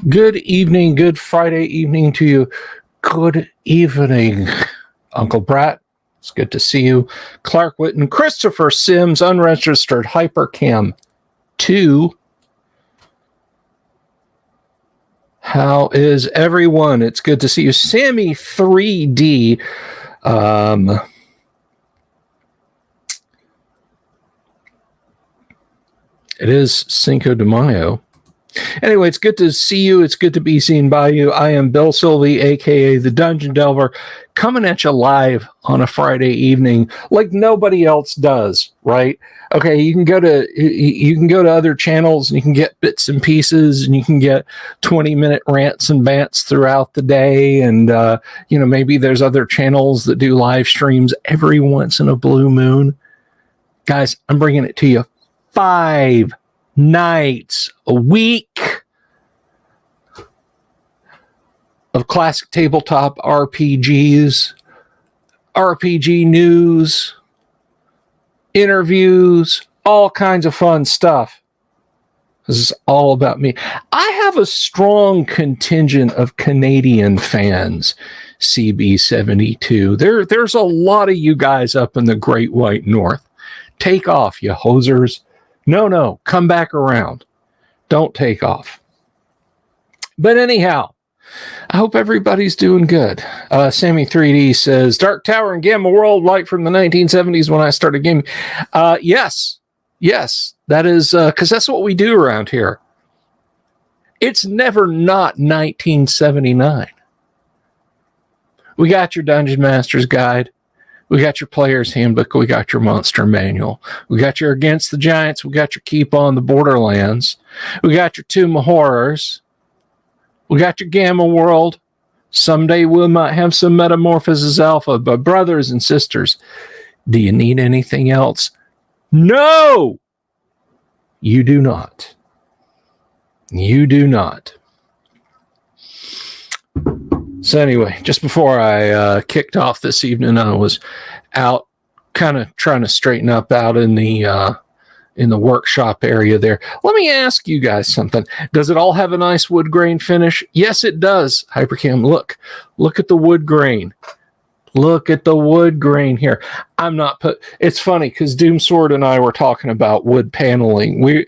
Good evening, good Friday evening to you. Good evening, Uncle Brat. It's good to see you. Clark Whitten, Christopher Sims, unregistered Hypercam 2. How is everyone? It's good to see you. Sammy 3D. It is Cinco de Mayo. Anyway, it's good to see you. It's good to be seen by you. I am Bill Sylvie, a.k.a. the Dungeon Delver, coming at you live on a Friday evening like nobody else does, right? Okay, you can go to other channels and you can get bits and pieces and you can get 20-minute rants and bants throughout the day. And, maybe there's other channels that do live streams every once in a blue moon. Guys, I'm bringing it to you 5 nights a week of classic tabletop RPGs, RPG news, interviews, all kinds of fun stuff. This is all about me. I have a strong contingent of Canadian fans, CB72. There's a lot of you guys up in the Great White North. Take off, you hosers. No, come back around. Don't take off. But anyhow, I hope everybody's doing good. Sammy 3D says, Dark Tower and Gamma World like from the 1970s when I started gaming. Yes, that is, because that's what we do around here. It's never not 1979. We got your Dungeon Master's Guide. We got your Player's Handbook. We got your Monster Manual. We got your Against the Giants. We got your Keep on the Borderlands. We got your Tomb of Horrors. We got your Gamma World. Someday we might have some Metamorphosis Alpha. But brothers and sisters, do you need anything else? No! You do not. You do not. So anyway, just before I kicked off this evening, I was out kind of trying to straighten up out in the workshop area there. Let me ask you guys something. Does it all have a nice wood grain finish? Yes, it does. Hypercam, look at the wood grain. Look at the wood grain here. It's funny because Doomsword and I were talking about wood paneling. When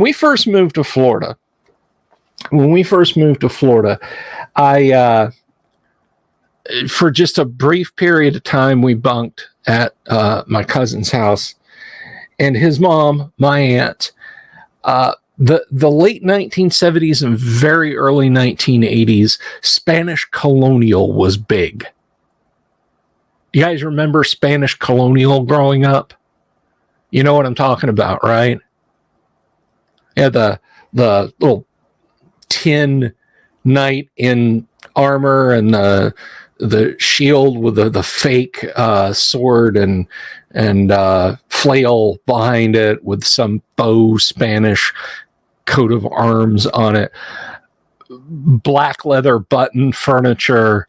we first moved to Florida, I for just a brief period of time, we bunked at my cousin's house, and his mom, my aunt, the late 1970s and very early 1980s, Spanish colonial was big. You guys remember Spanish colonial growing up? You know what I'm talking about, right? Yeah, the little tin knight in armor and the shield with the fake sword and flail behind it with some faux Spanish coat of arms on it. Black leather button furniture.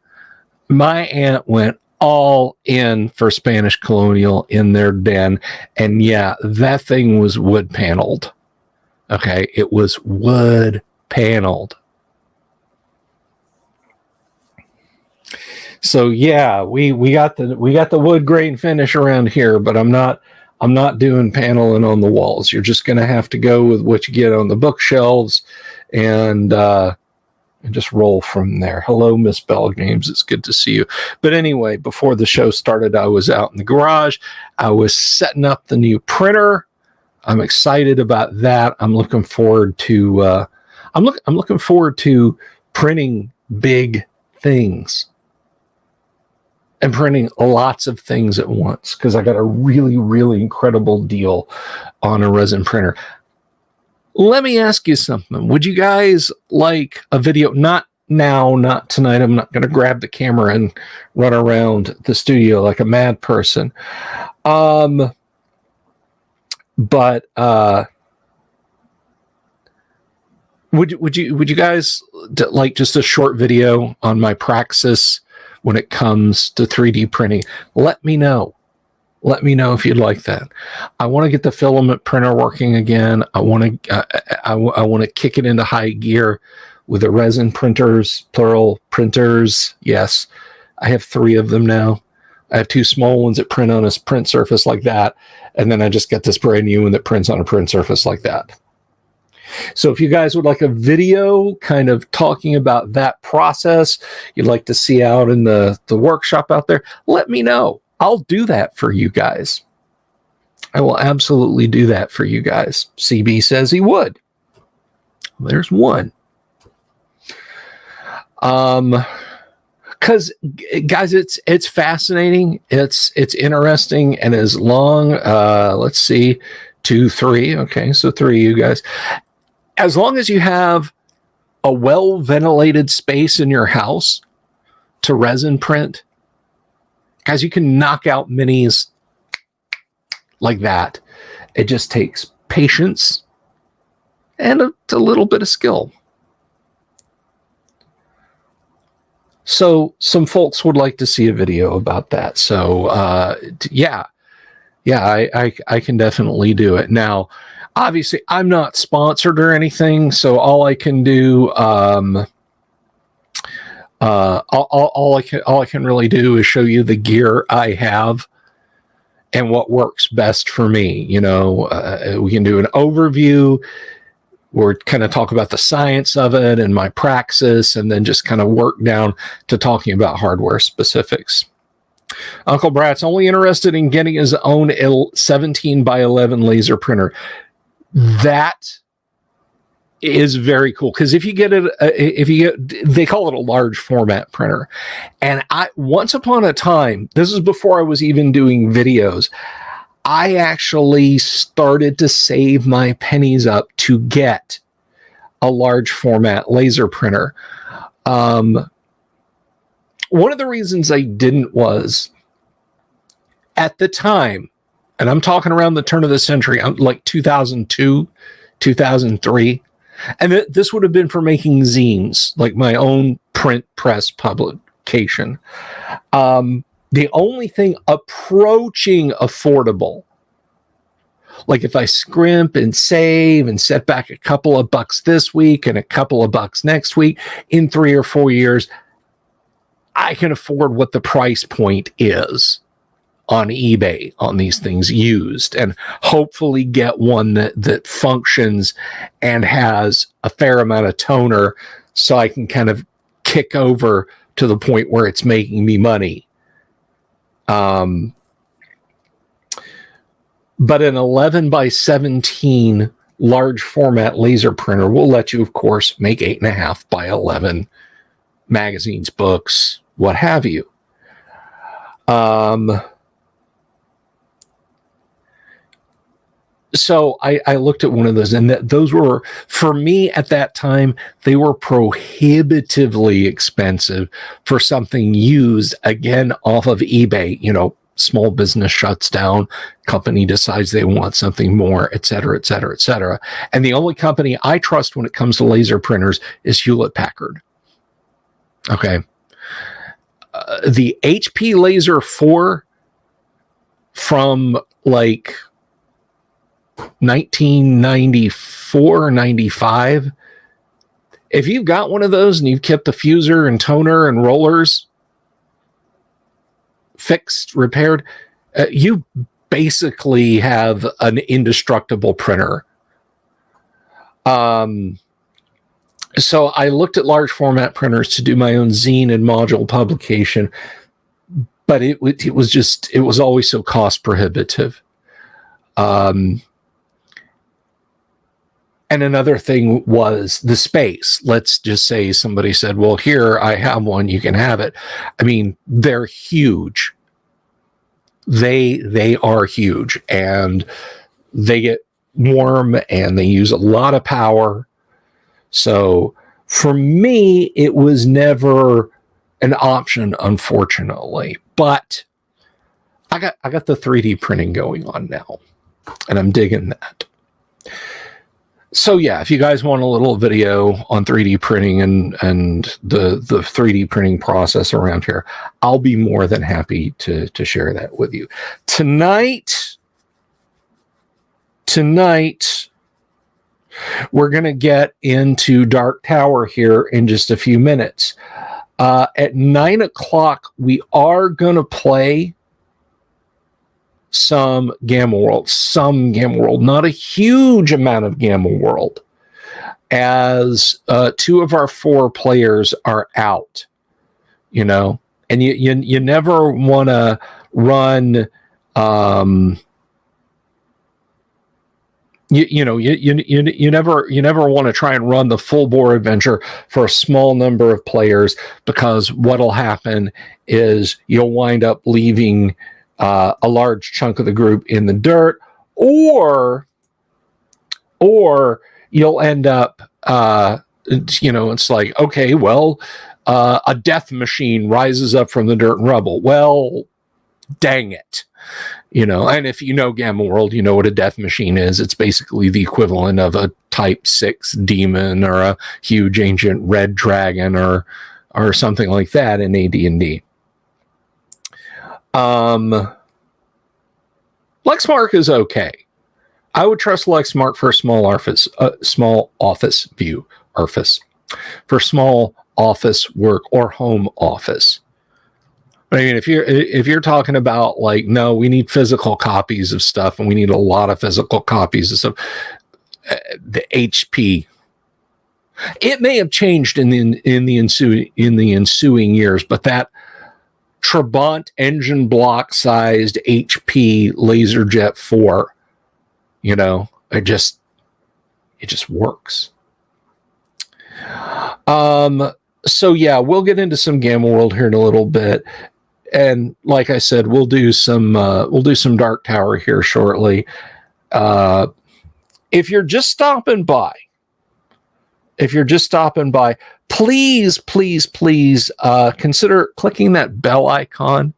My aunt went all in for Spanish colonial in their den, and yeah, that thing was wood paneled. Okay, it was wood paneled. So yeah, we got the wood grain finish around here, but I'm not doing paneling on the walls. You're just gonna have to go with what you get on the bookshelves and just roll from there. Hello, Miss Bell Games. It's good to see you. But anyway, before the show started, I was out in the garage. I was setting up the new printer. I'm excited about that. I'm looking forward to I'm looking forward to printing big things and printing lots of things at once because I got a really, really incredible deal on a resin printer. Let me ask you something. Would you guys like a video? Not now, not tonight. I'm not going to grab the camera and run around the studio like a mad person. But would you guys like just a short video on my praxis when it comes to 3D printing? Let me know. Let me know if you'd like that. I want to get the filament printer working again. I want to kick it into high gear with the resin printers, plural printers. Yes, I have 3 of them now. I have 2 small ones that print on a print surface like that, and then I just got this brand new one that prints on a print surface like that. So if you guys would like a video kind of talking about that process, you'd like to see out in the workshop out there, let me know. I'll do that for you guys. I will absolutely do that for you guys. CB says he would. There's one. Because guys, it's fascinating. It's interesting, and as long, let's see, 2, 3. Okay, so 3 of you guys. As long as you have a well-ventilated space in your house to resin print, guys, you can knock out minis like that. It just takes patience and a little bit of skill. So some folks would like to see a video about that. So yeah, I can definitely do it. Now, obviously, I'm not sponsored or anything, so all I can do, all I can really do is show you the gear I have and what works best for me. You know, we can do an overview, or kind of talk about the science of it and my praxis, and then just kind of work down to talking about hardware specifics. Uncle Brat's only interested in getting his own 17 by 11 laser printer. That is very cool, because if you get it, they call it a large format printer. And once upon a time, this is before I was even doing videos, I actually started to save my pennies up to get a large format laser printer. One of the reasons I didn't was, at the time, and I'm talking around the turn of the century, like 2002, 2003, and this would have been for making zines, like my own print press publication. The only thing approaching affordable, like if I scrimp and save and set back a couple of bucks this week and a couple of bucks next week, in 3 or 4 years, I can afford what the price point is on eBay on these things used, and hopefully get one that functions and has a fair amount of toner, so I can kind of kick over to the point where it's making me money. But an 11 by 17 large format laser printer will let you, of course, make 8.5 by 11 magazines, books, what have you. So I looked at one of those, and those were, for me at that time, they were prohibitively expensive for something used, again, off of eBay. You know, small business shuts down, company decides they want something more, et cetera, et cetera, et cetera. And the only company I trust when it comes to laser printers is Hewlett-Packard. Okay. The HP Laser 4 from like 1994, 95. If you've got one of those and you've kept the fuser and toner and rollers fixed, repaired, you basically have an indestructible printer. So I looked at large format printers to do my own zine and module publication, but it was always so cost prohibitive. And another thing was the space. Let's just say somebody said, well, here, I have one, you can have it. I mean, they're huge. They are huge, and they get warm, and they use a lot of power. So for me, it was never an option, unfortunately. But I got the 3D printing going on now, and I'm digging that. So yeah, if you guys want a little video on 3D printing and the 3D printing process around here, I'll be more than happy to share that with you. Tonight, we're going to get into Dark Tower here in just a few minutes. At 9 o'clock, we are going to play some Gamma World, not a huge amount of Gamma World, as 2 of our 4 players are out, you know, and you never want to run, you never want to try and run the full bore adventure for a small number of players, because what'll happen is you'll wind up leaving a large chunk of the group in the dirt, or you'll end up, it's like, okay, well, a death machine rises up from the dirt and rubble. Well, dang it. And if you know Gamma World, you know what a death machine is. It's basically the equivalent of a Type 6 demon or a huge ancient red dragon or something like that in AD&D. Lexmark is okay. I would trust Lexmark for a small office view, for small office work or home office. I mean, if you're talking about like, no, we need physical copies of stuff, and we need a lot of physical copies of stuff, the HP. It may have changed in the ensuing years, but that Trabant engine block sized HP LaserJet 4, it just works. So yeah, we'll get into some Gamma World here in a little bit, and like I said, we'll do some Dark Tower here shortly. If you're just stopping by, please consider clicking that bell icon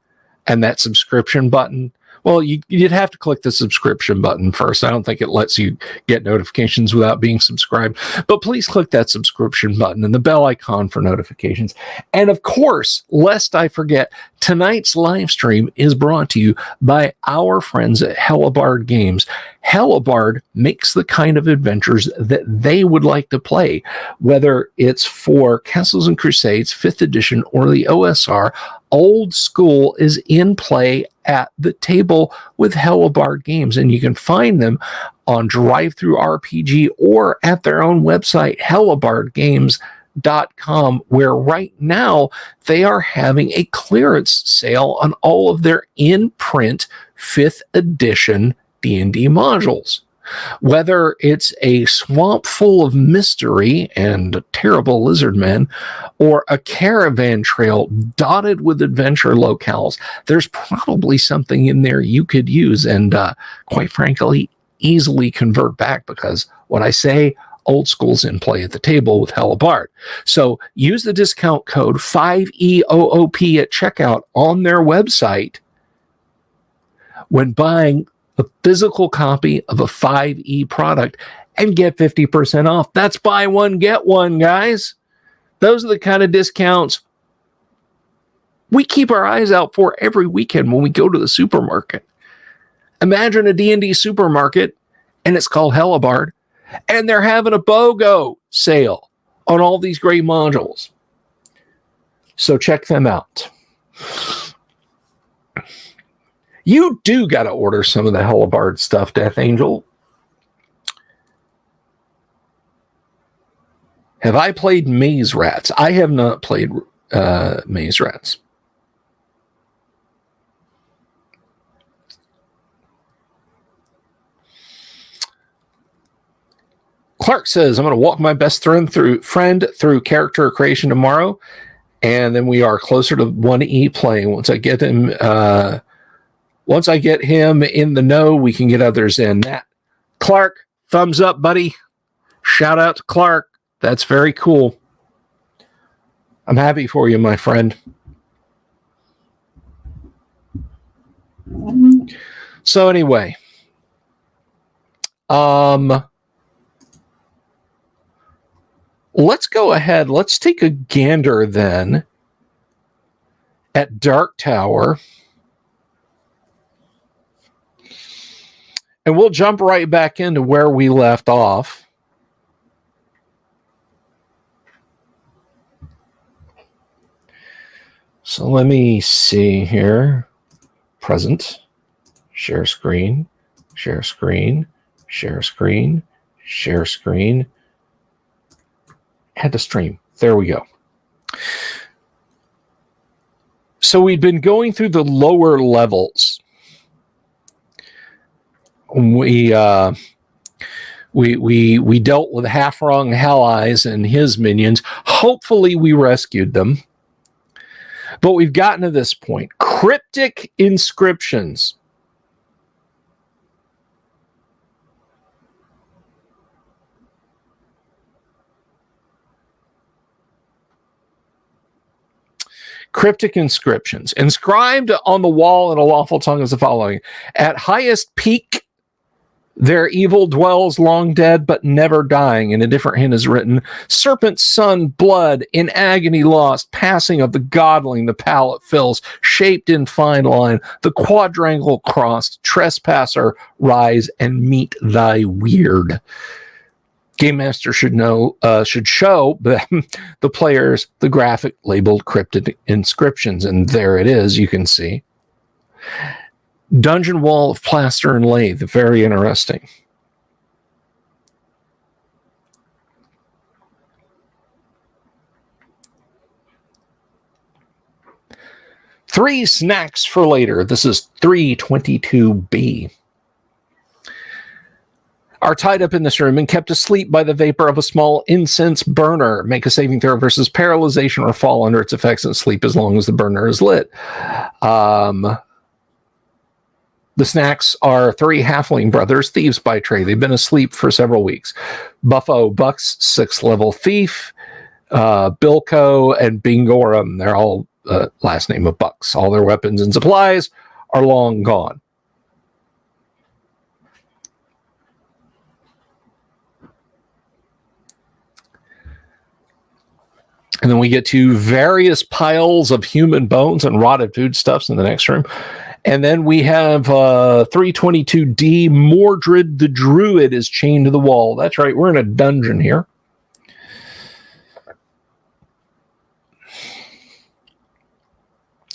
and that subscription button. Well, you'd have to click the subscription button first. I don't think it lets you get notifications without being subscribed. But please click that subscription button and the bell icon for notifications. And of course, lest I forget, tonight's live stream is brought to you by our friends at Hellebarde Games. Hellebarde makes the kind of adventures that they would like to play, whether it's for Castles and Crusades 5th edition or the OSR. Old School is in play at the table with Hellebarde Games, and you can find them on Drive-Thru RPG or at their own website, hellebardegames.com, where right now they are having a clearance sale on all of their in-print 5th edition D&D modules. Whether it's a swamp full of mystery and terrible lizard men, or a caravan trail dotted with adventure locales, there's probably something in there you could use and, quite frankly, easily convert back, because what I say, Old School's in play at the table with Hellebarde. So use the discount code 5EOOP at checkout on their website when buying a physical copy of a 5E product and get 50% off. That's buy one, get one, guys. Those are the kind of discounts we keep our eyes out for every weekend when we go to the supermarket. Imagine a D&D supermarket, and it's called Hellebarde, and they're having a BOGO sale on all these great modules. So check them out. You do got to order some of the Hellebarde stuff, Death Angel. Have I played Maze Rats? I have not played Maze Rats. Clark says, I'm going to walk my best friend through character creation tomorrow, and then we are closer to 1E playing. Once I get him in the know, we can get others in. That Clark, thumbs up, buddy. Shout out to Clark. That's very cool. I'm happy for you, my friend. So anyway, let's go ahead. Let's take a gander then at Dark Tower. And we'll jump right back into where we left off. So let me see here. Present. Share screen. Share screen. Share screen. Share screen. Had to stream. There we go. So we've been going through the lower levels. We dealt with Half-Wrong Hell Eyes and his minions. Hopefully we rescued them. But we've gotten to this point. Cryptic inscriptions. Cryptic inscriptions. Inscribed on the wall in a lawful tongue is the following. At highest peak, their evil dwells long dead, but never dying. In a different hint is written, serpent, son, blood, in agony lost, passing of the godling, the palate fills, shaped in fine line, the quadrangle crossed, trespasser, rise and meet thy weird. Game Master should show the players the graphic labeled cryptic inscriptions, and there it is, you can see. Dungeon wall of plaster and lathe, very interesting. Three snacks for later. This is 322B. Are tied up in this room and kept asleep by the vapor of a small incense burner. Make a saving throw versus paralyzation or fall under its effects and sleep as long as the burner is lit. The snacks are three halfling brothers, thieves by trade. They've been asleep for several weeks. Buffo Bucks, 6th level thief. Bilko and Bingorum, they're all last name of Bucks. All their weapons and supplies are long gone. And then we get to various piles of human bones and rotted foodstuffs in the next room. And then we have 322D, Mordred the Druid is chained to the wall. That's right, we're in a dungeon here.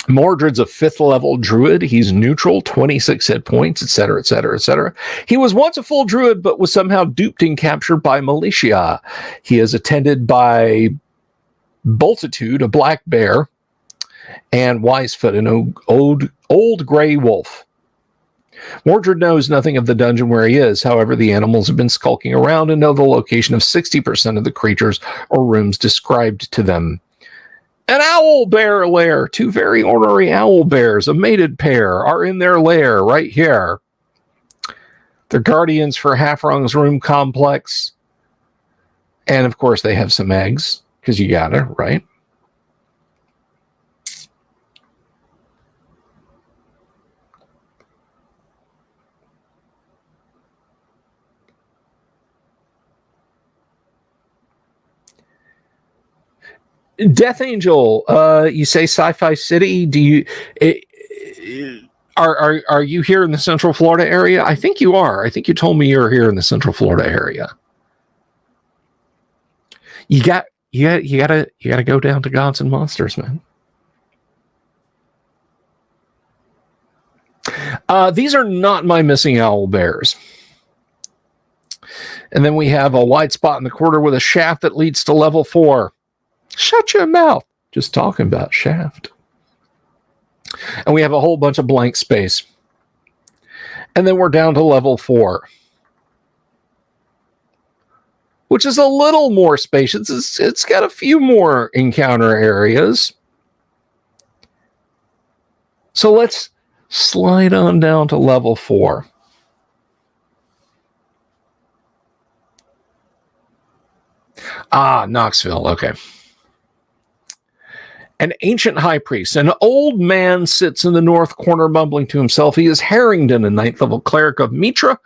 Mordred's a 5th level druid. He's neutral, 26 hit points, etc., etc., etc. He was once a full druid, but was somehow duped and captured by militia. He is attended by Boltitude, a black bear, and Wisefoot, an old gray wolf. Mordred knows nothing of the dungeon where he is. However, the animals have been skulking around and know the location of 60% of the creatures or rooms described to them. An owl bear lair. 2 very ornery owl bears, a mated pair, are in their lair right here. They're guardians for Half-Wrong's room complex. And, of course, they have some eggs, because you gotta, right? Death Angel, you say Sci-Fi City. Do you are you here in the Central Florida area? I think you are. I think you told me you're here in the Central Florida area. You gotta go down to Gods and Monsters, man. These are not my missing owl bears. And then we have a white spot in the corner with a shaft that leads to level 4. Shut your mouth. Just talking about shaft. And we have a whole bunch of blank space. And then we're down to level 4. Which is a little more spacious. It's got a few more encounter areas. So let's slide on down to level 4. Knoxville. Okay. An ancient high priest. An old man sits in the north corner mumbling to himself. He is Harrington, a 9th level cleric of Mitra.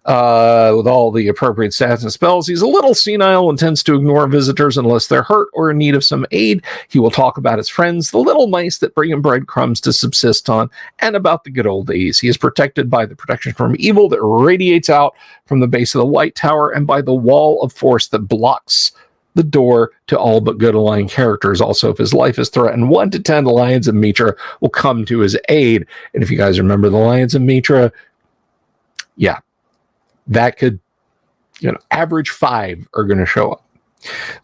with all the appropriate stats and spells. He's a little senile and tends to ignore visitors unless they're hurt or in need of some aid. He will talk about his friends, the little mice that bring him breadcrumbs to subsist on, and about the good old days. He is protected by the protection from evil that radiates out from the base of the White Tower and by the wall of force that blocks the door to all but good aligned characters. Also, if his life is threatened, 1 to 10 Lions of Mitra will come to his aid. And if you guys remember the Lions of Mitra, yeah, that could, average 5 are going to show up.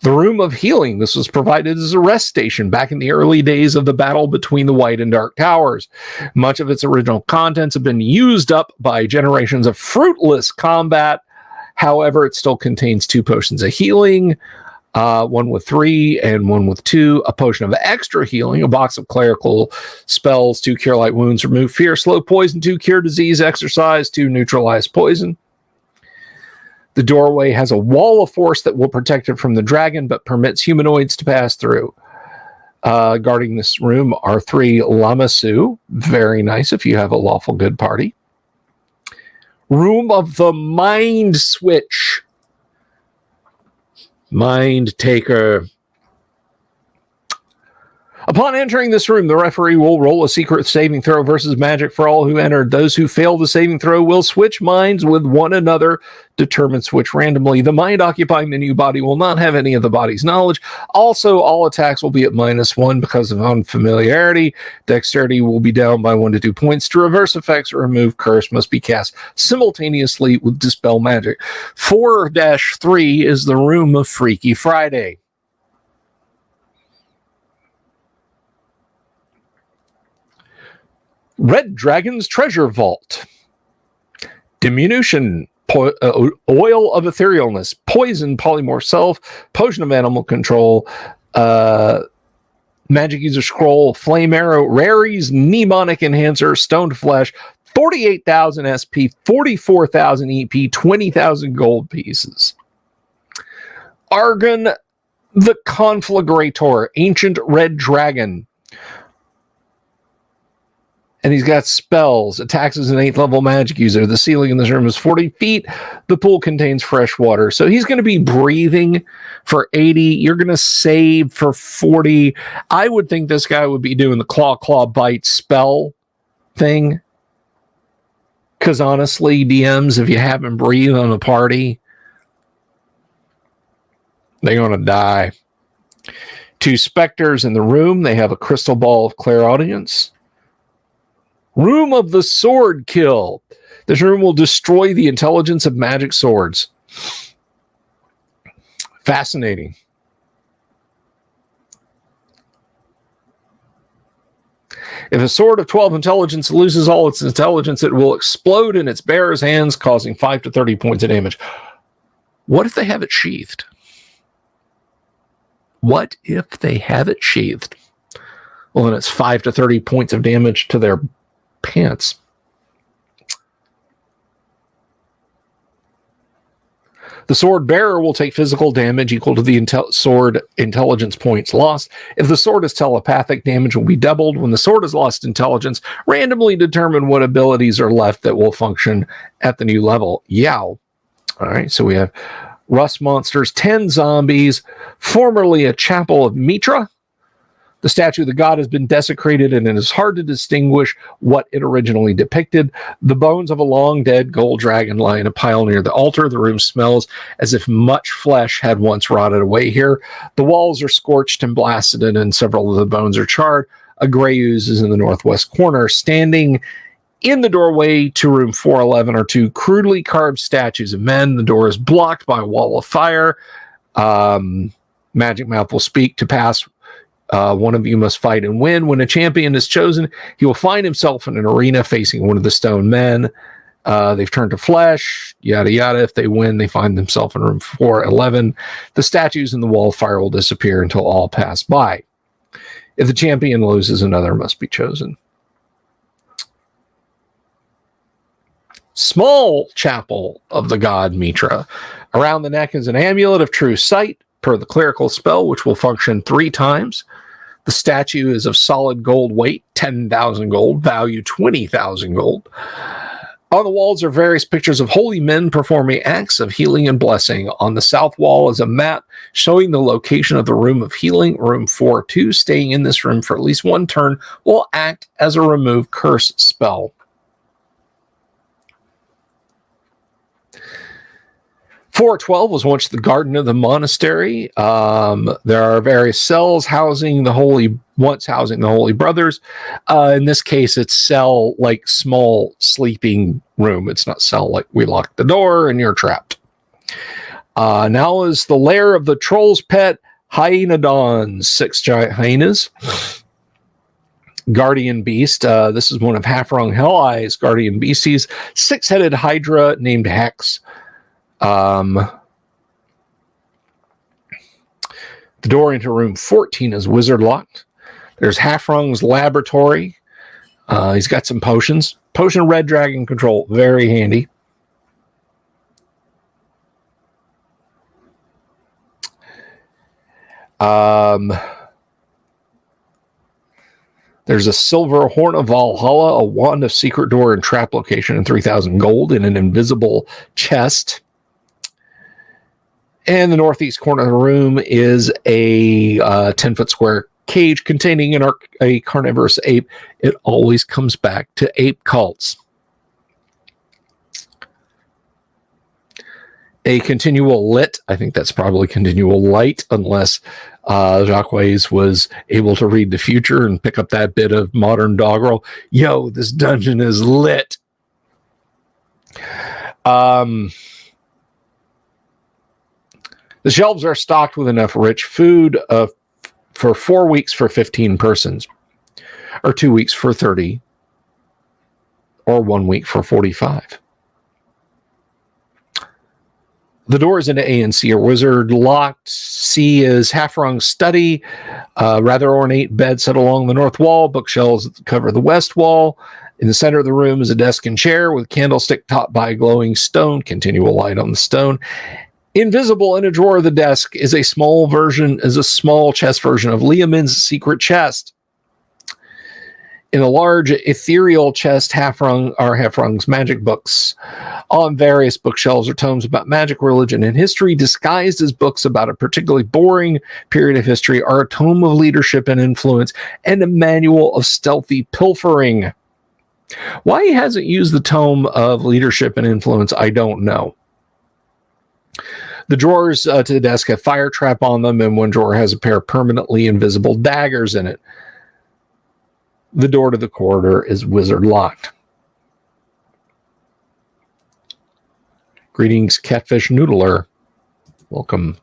The Room of Healing. This was provided as a rest station back in the early days of the battle between the White and Dark Towers. Much of its original contents have been used up by generations of fruitless combat. However, it still contains 2 potions of healing, one with 3 and one with 2, a potion of extra healing, a box of clerical spells, 2 cure light wounds, remove fear, slow poison, 2 cure disease, exercise, 2 neutralize poison. The doorway has a wall of force that will protect it from the dragon, but permits humanoids to pass through. Guarding this room are 3 Lamasu. Very nice if you have a lawful good party. Room of the Mind Switch. Mind Taker. Upon entering this room, the referee will roll a secret saving throw versus magic for all who entered. Those who fail the saving throw will switch minds with one another, determined switch randomly. The mind occupying the new body will not have any of the body's knowledge. Also, all attacks will be at -1 because of unfamiliarity. Dexterity will be down by 1 to 2 points. To reverse effects or remove curse must be cast simultaneously with Dispel Magic. 4-3 is the Room of Freaky Friday. Red Dragon's Treasure Vault. Diminution, oil of etherealness, poison, polymorph self, potion of animal control, magic user scroll, flame arrow, raries, mnemonic enhancer, stoned flesh, 48,000 SP, 44,000 EP, 20,000 gold pieces. Argon the Conflagrator, ancient red dragon. And he's got spells. Attacks as an 8th level magic user. The ceiling in this room is 40 feet. The pool contains fresh water. So he's going to be breathing for 80. You're going to save for 40. I would think this guy would be doing the claw bite spell thing. Because honestly, DMs, if you have him breathe on a party, they're going to die. 2 specters in the room. They have a crystal ball of clairaudience. Room of the Sword Kill. This room will destroy the intelligence of magic swords. Fascinating. If a sword of 12 intelligence loses all its intelligence, it will explode in its bearer's hands, causing 5 to 30 points of damage. What if they have it sheathed? What if they have it sheathed? Well, then it's 5 to 30 points of damage to their pants. The sword bearer will take physical damage equal to the sword intelligence points lost. If the sword is telepathic, damage will be doubled. When the sword has lost intelligence, randomly determine what abilities are left that will function at the new level. Yow. All right, so we have rust monsters, 10 zombies, formerly a chapel of Mitra. The statue of the god has been desecrated, and it is hard to distinguish what it originally depicted. The bones of a long-dead gold dragon lie in a pile near the altar. The room smells as if much flesh had once rotted away here. The walls are scorched and blasted, and several of the bones are charred. A gray ooze is in the northwest corner. Standing in the doorway to room 411 are 2 crudely carved statues of men. The door is blocked by a wall of fire. Magic Mouth will speak. To pass, one of you must fight and win. When a champion is chosen, he will find himself in an arena facing one of the stone men. They've turned to flesh, yada yada. If they win, they find themselves in room 411. The statues in the wall of fire will disappear until all pass by. If the champion loses, another must be chosen. Small chapel of the god Mitra. Around the neck is an amulet of true sight, per the clerical spell, which will function 3 times. The statue is of solid gold weight, 10,000 gold, value 20,000 gold. On the walls are various pictures of holy men performing acts of healing and blessing. On the south wall is a map showing the location of the room of healing, room 4-2. Staying in this room for at least one turn will act as a remove curse spell. (412) was once the garden of the monastery. There are various cells housing the holy brothers. In this case, it's cell like small sleeping room. It's not cell like we lock the door and you're trapped. Now is the lair of the troll's pet Hyenodons, 6 giant hyenas. Guardian beast. This is one of Half-Rung Hell-Eye's guardian beasties. 6-headed hydra named Hex. The door into room 14 is wizard locked. There's Half-Rung's laboratory. He's got some potions. Potion of Red Dragon Control, very handy. There's a silver horn of Valhalla, a wand of secret door and trap location, and 3,000 gold in an invisible chest. And the northeast corner of the room is a 10-foot square cage containing a carnivorous ape. It always comes back to ape cults. A continual lit. I think that's probably continual light, unless Jacques was able to read the future and pick up that bit of modern doggerel. Yo, this dungeon is lit. The shelves are stocked with enough rich food for 4 weeks for 15 persons, or 2 weeks for 30, or 1 week for 45. The doors into A and C are wizard locked. C is Half-Rung study, rather ornate bed set along the north wall, bookshelves cover the west wall. In the center of the room is a desk and chair with candlestick topped by a glowing stone, continual light on the stone. Invisible in a drawer of the desk is a small chest version of Liamin's secret chest. In a large ethereal chest, Half-Rung's magic books. On various bookshelves are tomes about magic, religion, and history. Disguised as books about a particularly boring period of history are a tome of leadership and influence and a manual of stealthy pilfering. Why he hasn't used the tome of leadership and influence, I don't know. The drawers to the desk have fire trap on them, and one drawer has a pair of permanently invisible daggers in it. The door to the corridor is wizard locked. Greetings, Catfish Noodler. Welcome.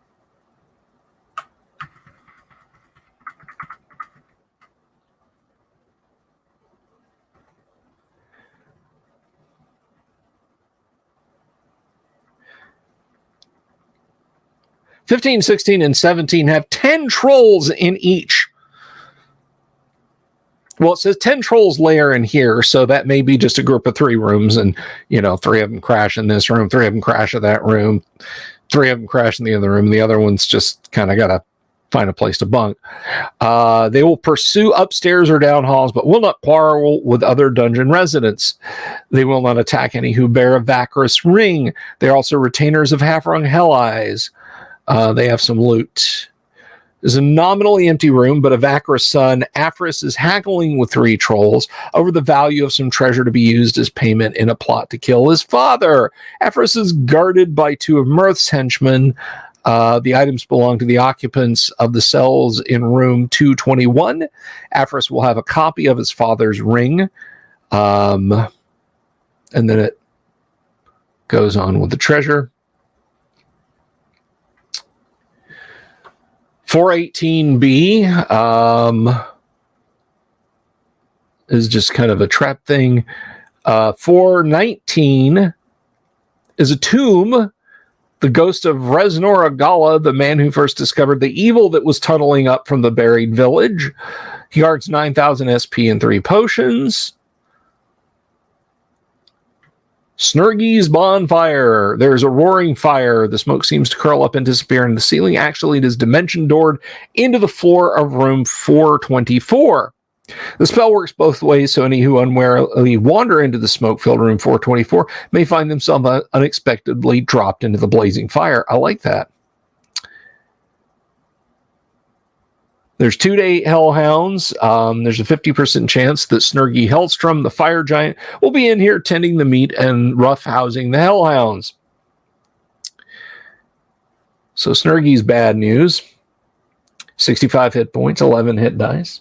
(15, 16, and 17 have 10 trolls in each. Well, it says 10 trolls lair in here, so that may be just a group of 3 rooms, and, 3 of them crash in this room, 3 of them crash in that room, 3 of them crash in the other room, and the other one's just kind of got to find a place to bunk. They will pursue upstairs or down halls, but will not quarrel with other dungeon residents. They will not attack any who bear a Vacarous ring. They are also retainers of Half-Rung Hell-Eyes. They have some loot. There's a nominally empty room, but a Vacarous son, Aphris, is haggling with 3 trolls over the value of some treasure to be used as payment in a plot to kill his father. Aphris is guarded by 2 of Mirth's henchmen. The items belong to the occupants of the cells in room 221. Aphris will have a copy of his father's ring. And then it goes on with the treasure. 418B is just kind of a trap thing. 419 is a tomb. The ghost of Resnor Agala, the man who first discovered the evil that was tunneling up from the buried village. He guards 9,000 SP and 3 potions. Snurgy's bonfire. There's a roaring fire. The smoke seems to curl up and disappear in the ceiling. Actually, it is dimension doored into the floor of room 424. The spell works both ways, so any who unwarily wander into the smoke-filled room 424 may find themselves unexpectedly dropped into the blazing fire. I like that. There's 2 to 8 hellhounds. There's a 50% chance that Snurgy Hellstrom, the fire giant, will be in here tending the meat and roughhousing the hellhounds. So Snurgy's bad news. 65 hit points, 11 hit dice.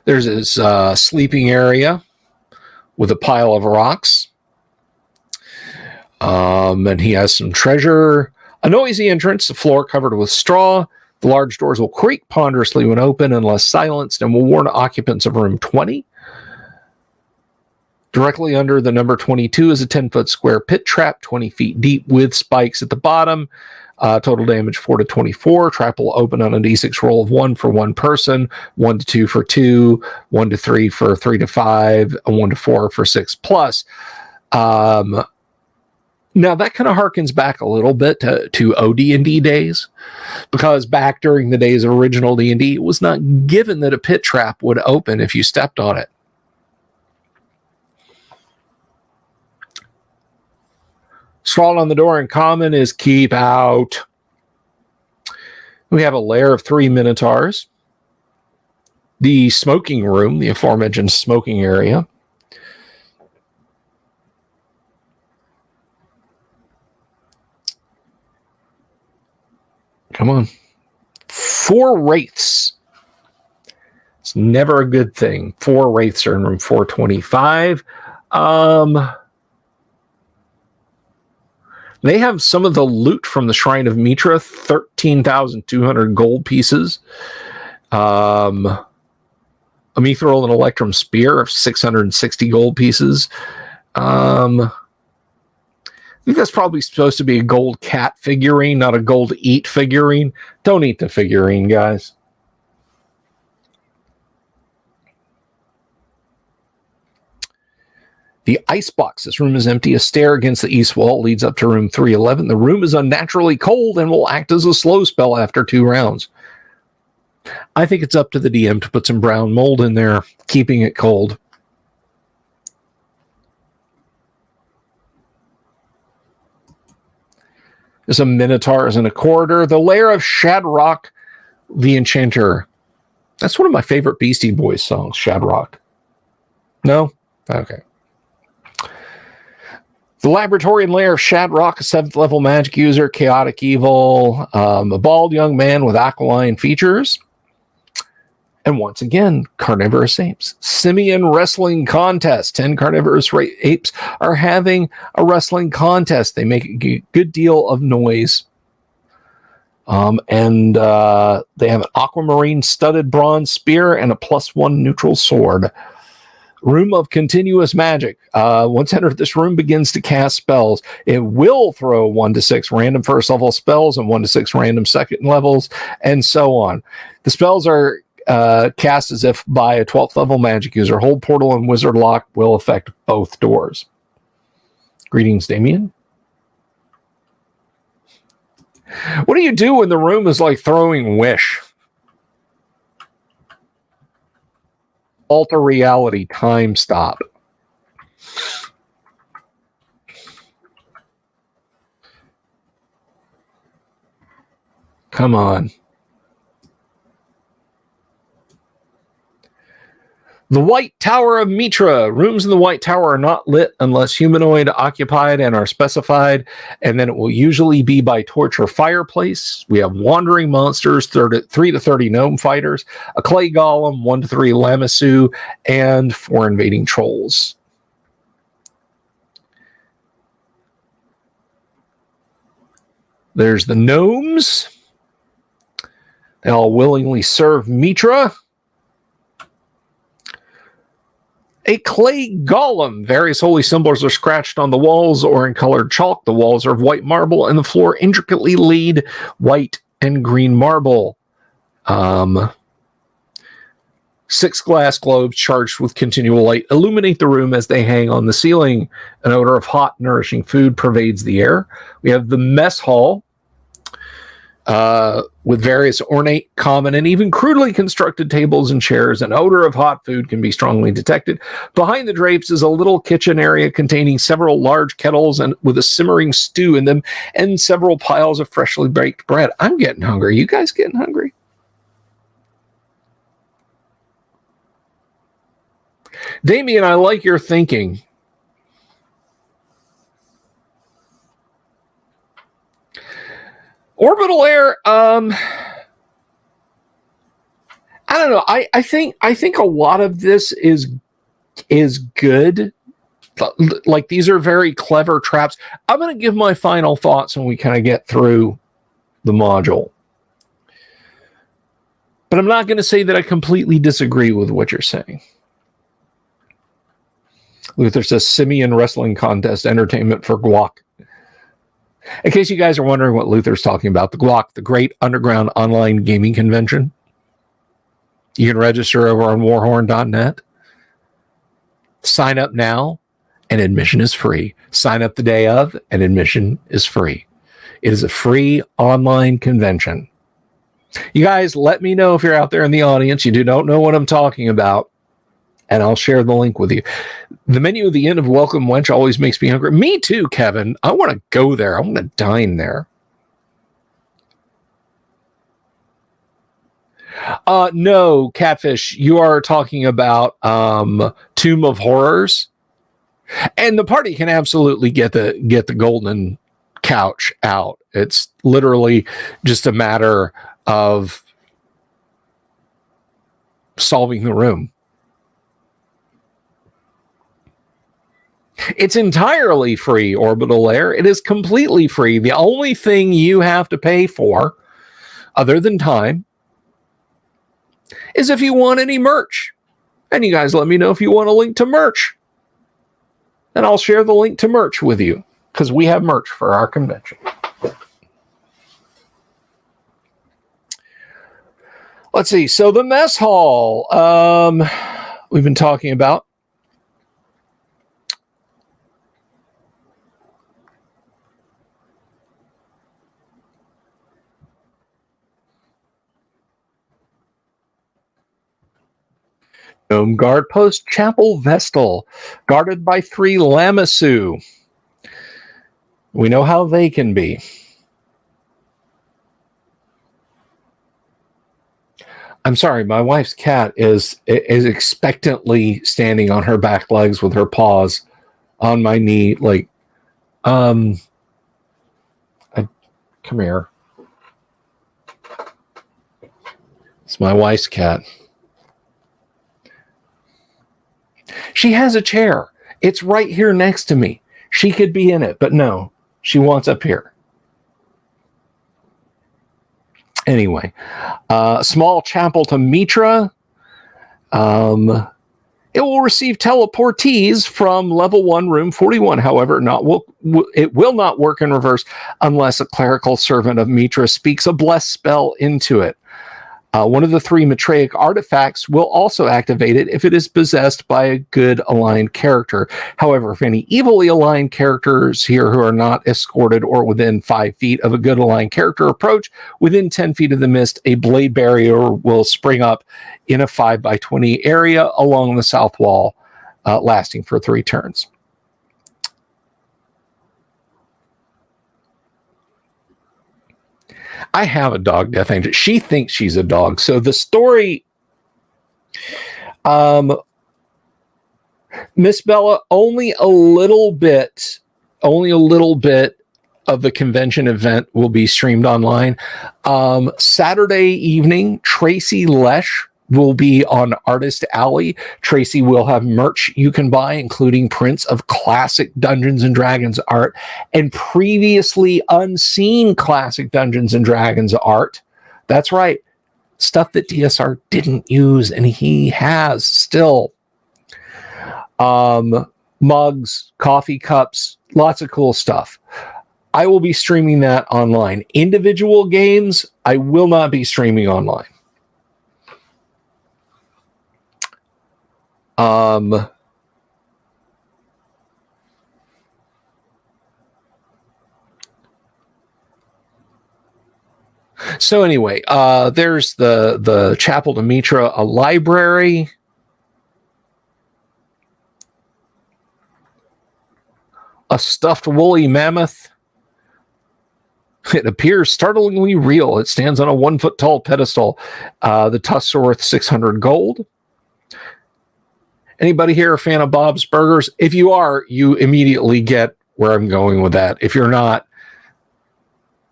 There's his sleeping area with a pile of rocks. And he has some treasure. A noisy entrance, the floor covered with straw. The large doors will creak ponderously when open unless silenced and will warn occupants of room 20. Directly under the number 22 is a 10-foot square pit trap, 20 feet deep with spikes at the bottom. Total damage 4 to 24. Trap will open on a d6 roll of 1 for 1 person, 1 to 2 for 2, 1 to 3 for 3 to 5, and 1 to 4 for 6 plus. Now that kind of harkens back a little bit to OD&D days, because back during the days of original D&D, it was not given that a pit trap would open if you stepped on it. Scrawled on the door in common is keep out. We have a lair of 3 minotaurs. The smoking room, the aforementioned smoking area. Come on. 4 wraiths. It's never a good thing. 4 wraiths are in room 425. They have some of the loot from the Shrine of Mitra, 13,200 gold pieces. A mithril and electrum spear of 660 gold pieces. I think that's probably supposed to be a gold cat figurine, not a gold eat figurine. Don't eat the figurine, guys. The icebox. This room is empty. A stair against the east wall leads up to room 311. The room is unnaturally cold and will act as a slow spell after 2 rounds. I think it's up to the DM to put some brown mold in there, keeping it cold. There's some minotaurs in a corridor. The lair of Shadrock the Enchanter. That's one of my favorite Beastie Boys songs, Shadrock. No? Okay. The laboratory and lair of Shadrock, a 7th level magic user, chaotic evil, a bald young man with aquiline features. And once again, carnivorous apes. Simian wrestling contest. 10 carnivorous apes are having a wrestling contest. They make a good deal of noise. And they have an aquamarine studded bronze spear and a +1 neutral sword. Room of continuous magic. Once entered, this room begins to cast spells. It will throw 1 to 6 random first level spells and 1 to 6 random second levels, and so on. The spells are cast as if by a 12th level magic user. Hold, portal, and wizard lock will affect both doors. Greetings, Damien. What do you do when the room is like throwing wish? Alter reality, time stop. Come on. The White Tower of Mitra. Rooms in the White Tower are not lit unless humanoid occupied and are specified, and then it will usually be by torch or fireplace. We have wandering monsters, 3 to 30 gnome fighters, a clay golem, 1 to 3 lamassu, and 4 invading trolls. There's the gnomes. They all willingly serve Mitra. A clay golem. Various holy symbols are scratched on the walls or in colored chalk. The walls are of white marble and the floor intricately laid white and green marble. 6 glass globes charged with continual light illuminate the room as they hang on the ceiling. An odor of hot, nourishing food pervades the air. We have the mess hall. with various ornate, common, and even crudely constructed tables and chairs. An odor of hot food can be strongly detected. Behind the drapes is a little kitchen area containing several large kettles and with a simmering stew in them and several piles of freshly baked bread. I'm getting hungry. You guys getting hungry? Damien, I like your thinking. Orbital Air, I don't know. I think a lot of this is good. Like, these are very clever traps. I'm going to give my final thoughts when we kind of get through the module. But I'm not going to say that I completely disagree with what you're saying. Luther says Simian wrestling contest entertainment for guac. In case you guys are wondering what Luther's talking about, the guac, the Great Underground Online Gaming Convention. You can register over on warhorn.net. Sign up now, and admission is free. Sign up the day of, and admission is free. It is a free online convention. You guys, let me know if you're out there in the audience. You don't know what I'm talking about, and I'll share the link with you. The menu at the end of Welcome Wench always makes me hungry. Me too, Kevin. I want to go there. I want to dine there. No, Catfish, you are talking about Tomb of Horrors. And the party can absolutely get the golden couch out. It's literally just a matter of solving the room. It's entirely free, Orbital Air. It is completely free. The only thing you have to pay for, other than time, is if you want any merch. And you guys let me know if you want a link to merch. And I'll share the link to merch with you, because we have merch for our convention. Let's see. So the mess hall, we've been talking about. Dome Guard Post Chapel Vestal, guarded by 3 Lamassu. We know how they can be. I'm sorry, my wife's cat is expectantly standing on her back legs with her paws on my knee, like, come here. It's my wife's cat. She has a chair. It's right here next to me. She could be in it, but no, she wants up here. Anyway, small chapel to Mitra. It will receive teleportees from level 1, room 41. However, it will not work in reverse unless a clerical servant of Mitra speaks a bless spell into it. One of the 3 Matraic artifacts will also activate it if it is possessed by a good aligned character. However, if any evilly aligned characters here who are not escorted or within 5 feet of a good aligned character approach within 10 feet of the mist, a blade barrier will spring up in a 5x20 area along the south wall, lasting for 3 turns. I have a dog, Death Angel. She thinks she's a dog. So the story, Miss Bella, only a little bit of the convention event will be streamed online. Saturday evening, Tracy Lesh will be on Artist Alley. Tracy will have merch you can buy, including prints of classic Dungeons and Dragons art and previously unseen classic Dungeons and Dragons art. That's right. Stuff that DSR didn't use, and he has still. Mugs, coffee cups, lots of cool stuff. I will be streaming that online. Individual games, I will not be streaming online. So anyway, there's the Chapel de Mitra, a library. A stuffed woolly mammoth. It appears startlingly real. It stands on a 1 foot tall pedestal. The tusks are worth 600 gold. Anybody here a fan of Bob's Burgers? If you are, you immediately get where I'm going with that. If you're not,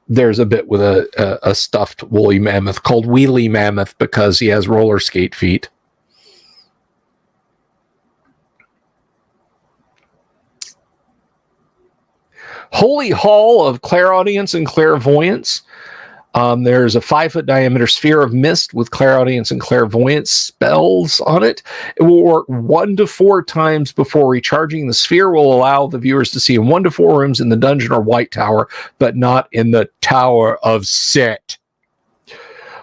there's a bit with a stuffed woolly mammoth called Wheelie Mammoth because he has roller skate feet. Holy Hall of Clairaudience and Clairvoyance. There's a 5 foot diameter sphere of mist with clairaudience and clairvoyance spells on it. It will work 1 to 4 times before recharging. The sphere will allow the viewers to see in 1 to 4 rooms in the dungeon or White Tower, but not in the Tower of Sit.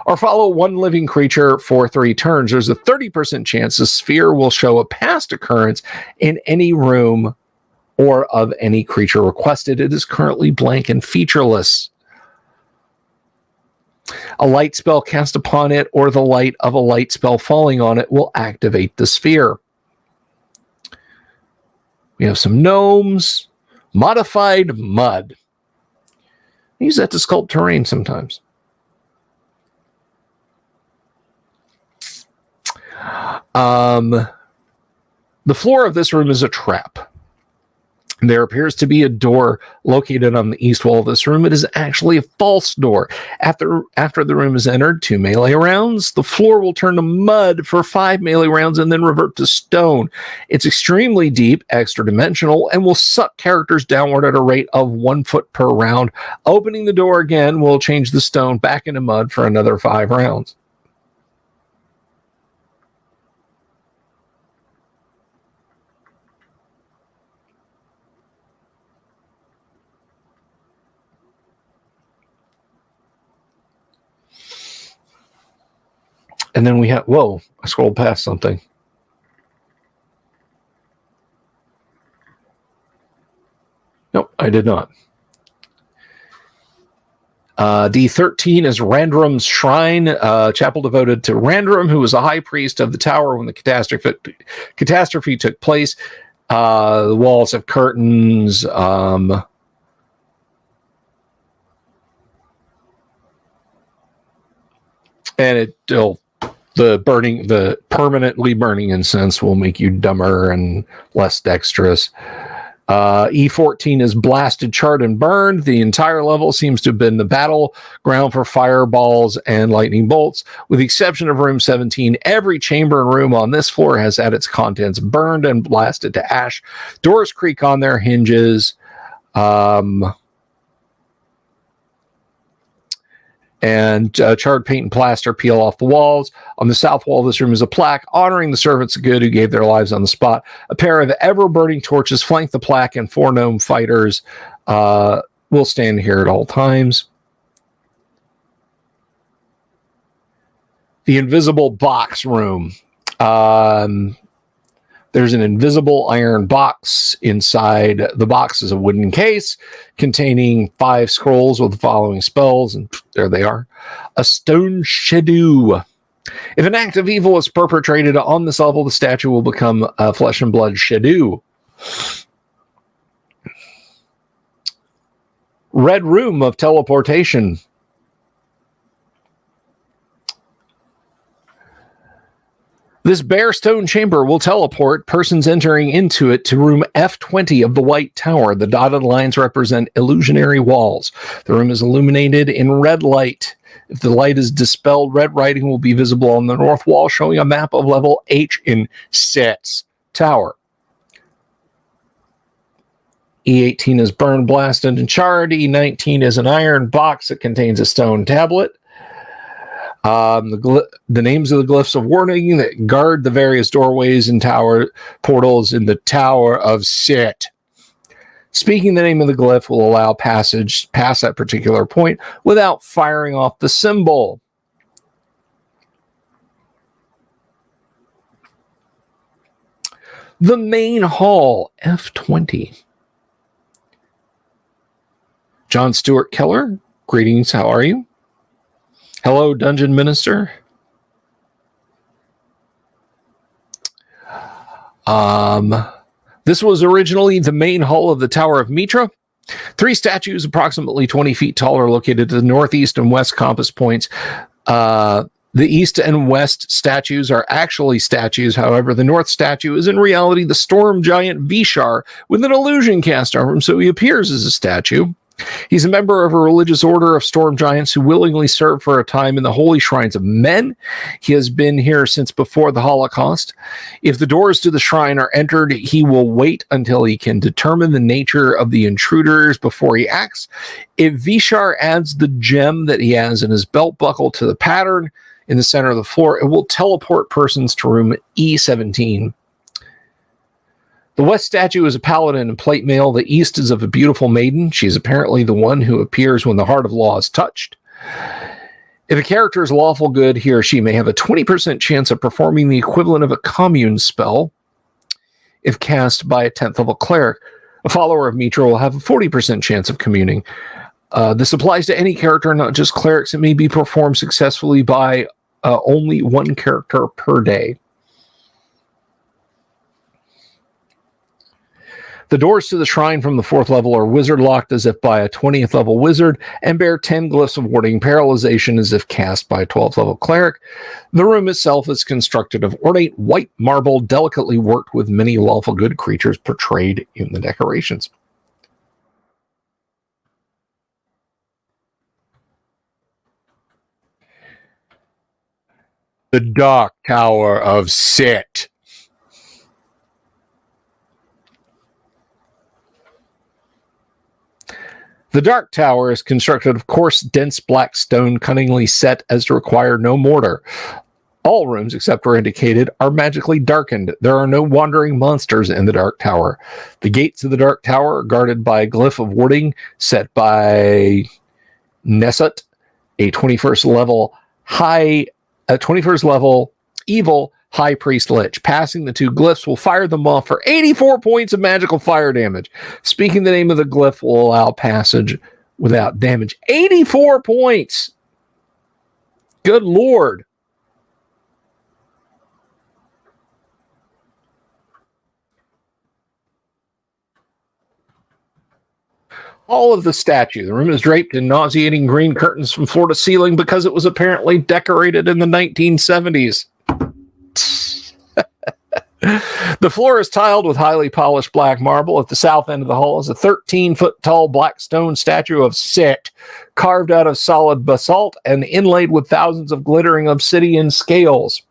Or follow one living creature for 3 turns. There's a 30% chance the sphere will show a past occurrence in any room or of any creature requested. It is currently blank and featureless. A light spell cast upon it or the light of a light spell falling on it will activate the sphere. We have some gnomes, modified mud. I use that to sculpt terrain sometimes. The floor of this room is a trap. There appears to be a door located on the east wall of this room. It is actually a false door. After the room is entered, 2 melee rounds, the floor will turn to mud for 5 melee rounds and then revert to stone. It's extremely deep, extra dimensional, and will suck characters downward at a rate of 1 foot per round. Opening the door again will change the stone back into mud for another 5 rounds. And then we have, whoa, I scrolled past something. Nope, I did not. D13 is Randrum's Shrine, chapel devoted to Randrum, who was a high priest of the tower when the catastrophe took place. The walls have curtains. And the permanently burning incense will make you dumber and less dexterous. E14 is blasted, charred, and burned. The entire level seems to have been the battleground for fireballs and lightning bolts. With the exception of room 17, every chamber and room on this floor has had its contents burned and blasted to ash. Doors creak on their hinges. And charred paint and plaster peel off the walls. On the south wall of this room is a plaque honoring the servants of good who gave their lives on the spot. A pair of ever-burning torches flank the plaque, and 4 gnome fighters will stand here at all times. The invisible box room. There's an invisible iron box. Inside the box is a wooden case containing 5 scrolls with the following spells, and there they are. A stone shadow. If an act of evil is perpetrated on this level, the statue will become a flesh and blood shadow. Red room of teleportation. This bare stone chamber will teleport persons entering into it to room F20 of the White Tower. The dotted lines represent illusionary walls. The room is illuminated in red light. If the light is dispelled, red writing will be visible on the north wall, showing a map of level H in Set's Tower. E18 is burned, blasted, and charred. E19 is an iron box that contains a stone tablet. The names of the glyphs of warning that guard the various doorways and tower portals in the Tower of Sit. Speaking the name of the glyph will allow passage past that particular point without firing off the symbol. The main hall, F20. John Stuart Keller, greetings, how are you? Hello, Dungeon Minister. This was originally the main hall of the Tower of Mitra. 3 statues, approximately 20 feet tall, are located at the northeast and west compass points. The east and west statues are actually statues. However, the north statue is in reality the storm giant Vishar with an illusion cast over him, so he appears as a statue. He's a member of a religious order of storm giants who willingly served for a time in the holy shrines of men. He has been here since before the Holocaust. If the doors to the shrine are entered, he will wait until he can determine the nature of the intruders before he acts. If Vishar adds the gem that he has in his belt buckle to the pattern in the center of the floor, it will teleport persons to room E17. The west statue is a paladin in plate mail. The east is of a beautiful maiden. She is apparently the one who appears when the heart of law is touched. If a character is lawful good, he or she may have a 20% chance of performing the equivalent of a commune spell if cast by a 10th level cleric. A follower of Mitra will have a 40% chance of communing. This applies to any character, not just clerics. It may be performed successfully by only one character per day. The doors to the shrine from the 4th level are wizard locked as if by a 20th level wizard and bear 10 glyphs of warding paralyzation as if cast by a 12th level cleric. The room itself is constructed of ornate white marble, delicately worked with many lawful good creatures portrayed in the decorations. The Dark Tower of Sit. The Dark Tower is constructed of coarse, dense black stone, cunningly set as to require no mortar. All rooms, except where indicated, are magically darkened. There are no wandering monsters in the Dark Tower. The gates of the Dark Tower are guarded by a glyph of warding set by Nessut, a 21st level evil high priest lich. Passing the 2 glyphs will fire them off for 84 points of magical fire damage. Speaking the name of the glyph will allow passage without damage. 84 points! Good Lord. All of the statue. The room is draped in nauseating green curtains from floor to ceiling because it was apparently decorated in the 1970s. The floor is tiled with highly polished black marble. At the south end of the hall is a 13-foot tall black stone statue of Sit, carved out of solid basalt and inlaid with thousands of glittering obsidian scales.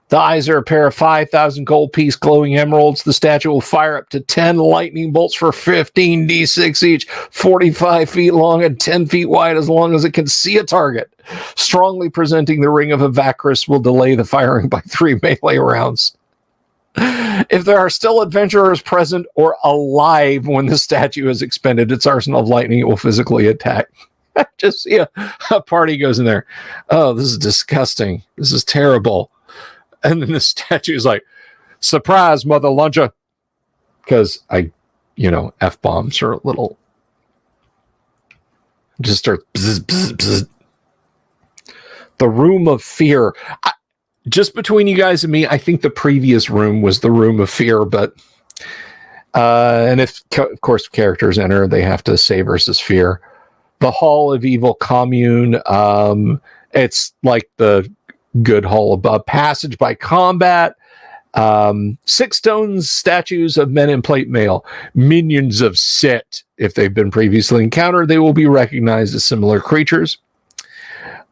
The eyes are a pair of 5,000 gold piece glowing emeralds. The statue will fire up to 10 lightning bolts for 15 d6 each, 45 feet long and 10 feet wide as long as it can see a target. Strongly presenting the ring of Evacris will delay the firing by 3 melee rounds. If there are still adventurers present or alive when the statue is expended, its arsenal of lightning it will physically attack. Just see a party goes in there. Oh, this is disgusting. This is terrible. And then the statue is like, surprise, mother luncher. Because F-bombs are a little. Just start. Bzz, bzz, bzz. The Room of Fear. Just between you guys and me, I think the previous room was the Room of Fear. But, and if, of course, characters enter, they have to say versus fear. The Hall of Evil Commune. It's like the good hall above. Passage by combat. 6 stone statues of men in plate mail. Minions of Sit. If they've been previously encountered, they will be recognized as similar creatures.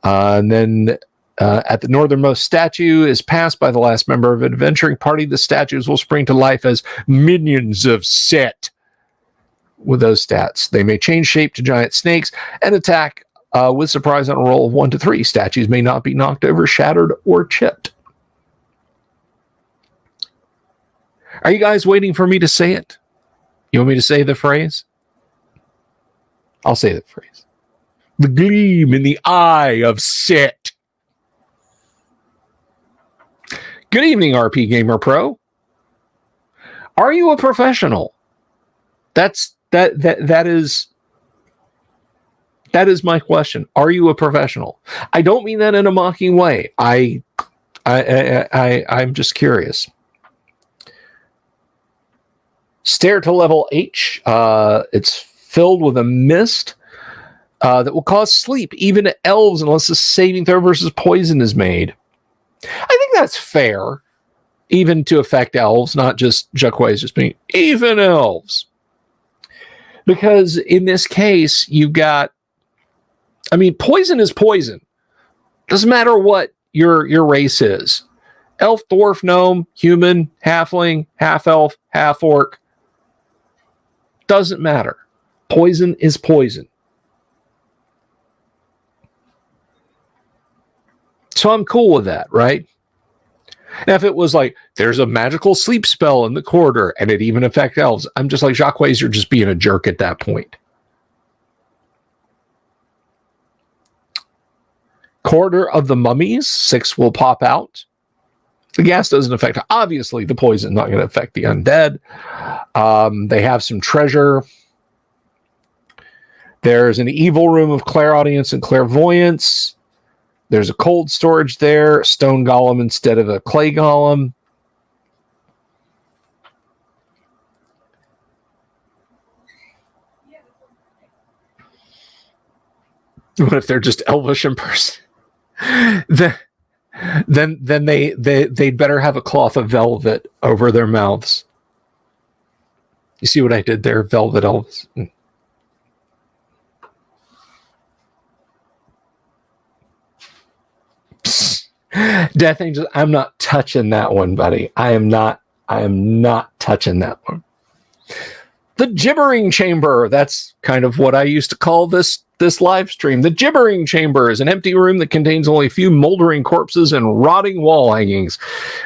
And then at the northernmost statue is passed by the last member of an adventuring party. The statues will spring to life as Minions of Sit. With those stats, they may change shape to giant snakes and attack with surprise on a roll of 1 to 3. Statues may not be knocked over, shattered, or chipped. Are you guys waiting for me to say it? You want me to say the phrase? I'll say the phrase. The gleam in the eye of Sit. Good evening, RP Gamer Pro. Are you a professional? That is That is my question. Are you a professional? I don't mean that in a mocking way. I'm just curious. Stair to level H. It's filled with a mist that will cause sleep, even to elves, unless a saving throw versus poison is made. I think that's fair, even to affect elves, not just Jacques just being even elves. Because in this case, you've got, I mean, poison is poison. Doesn't matter what your race is. Elf, dwarf, gnome, human, halfling, half elf, half orc. Doesn't matter. Poison is poison. So I'm cool with that, right? Now, if it was like, there's a magical sleep spell in the corridor and it even affects elves, I'm just like, Jacques, you're just being a jerk at that point. Corridor of the Mummies, 6 will pop out. The gas doesn't affect, obviously, the poison not going to affect the undead. They have some treasure. There's an evil room of clairaudience and clairvoyance. There's a cold storage there, a stone golem instead of a clay golem. What if they're just elvish in person? Then they'd better have a cloth of velvet over their mouths. You see what I did there, velvet elves? Death Angels, I'm not touching that one, buddy. I am not touching that one. The Gibbering Chamber, that's kind of what I used to call this live stream. The Gibbering Chamber is an empty room that contains only a few moldering corpses and rotting wall hangings.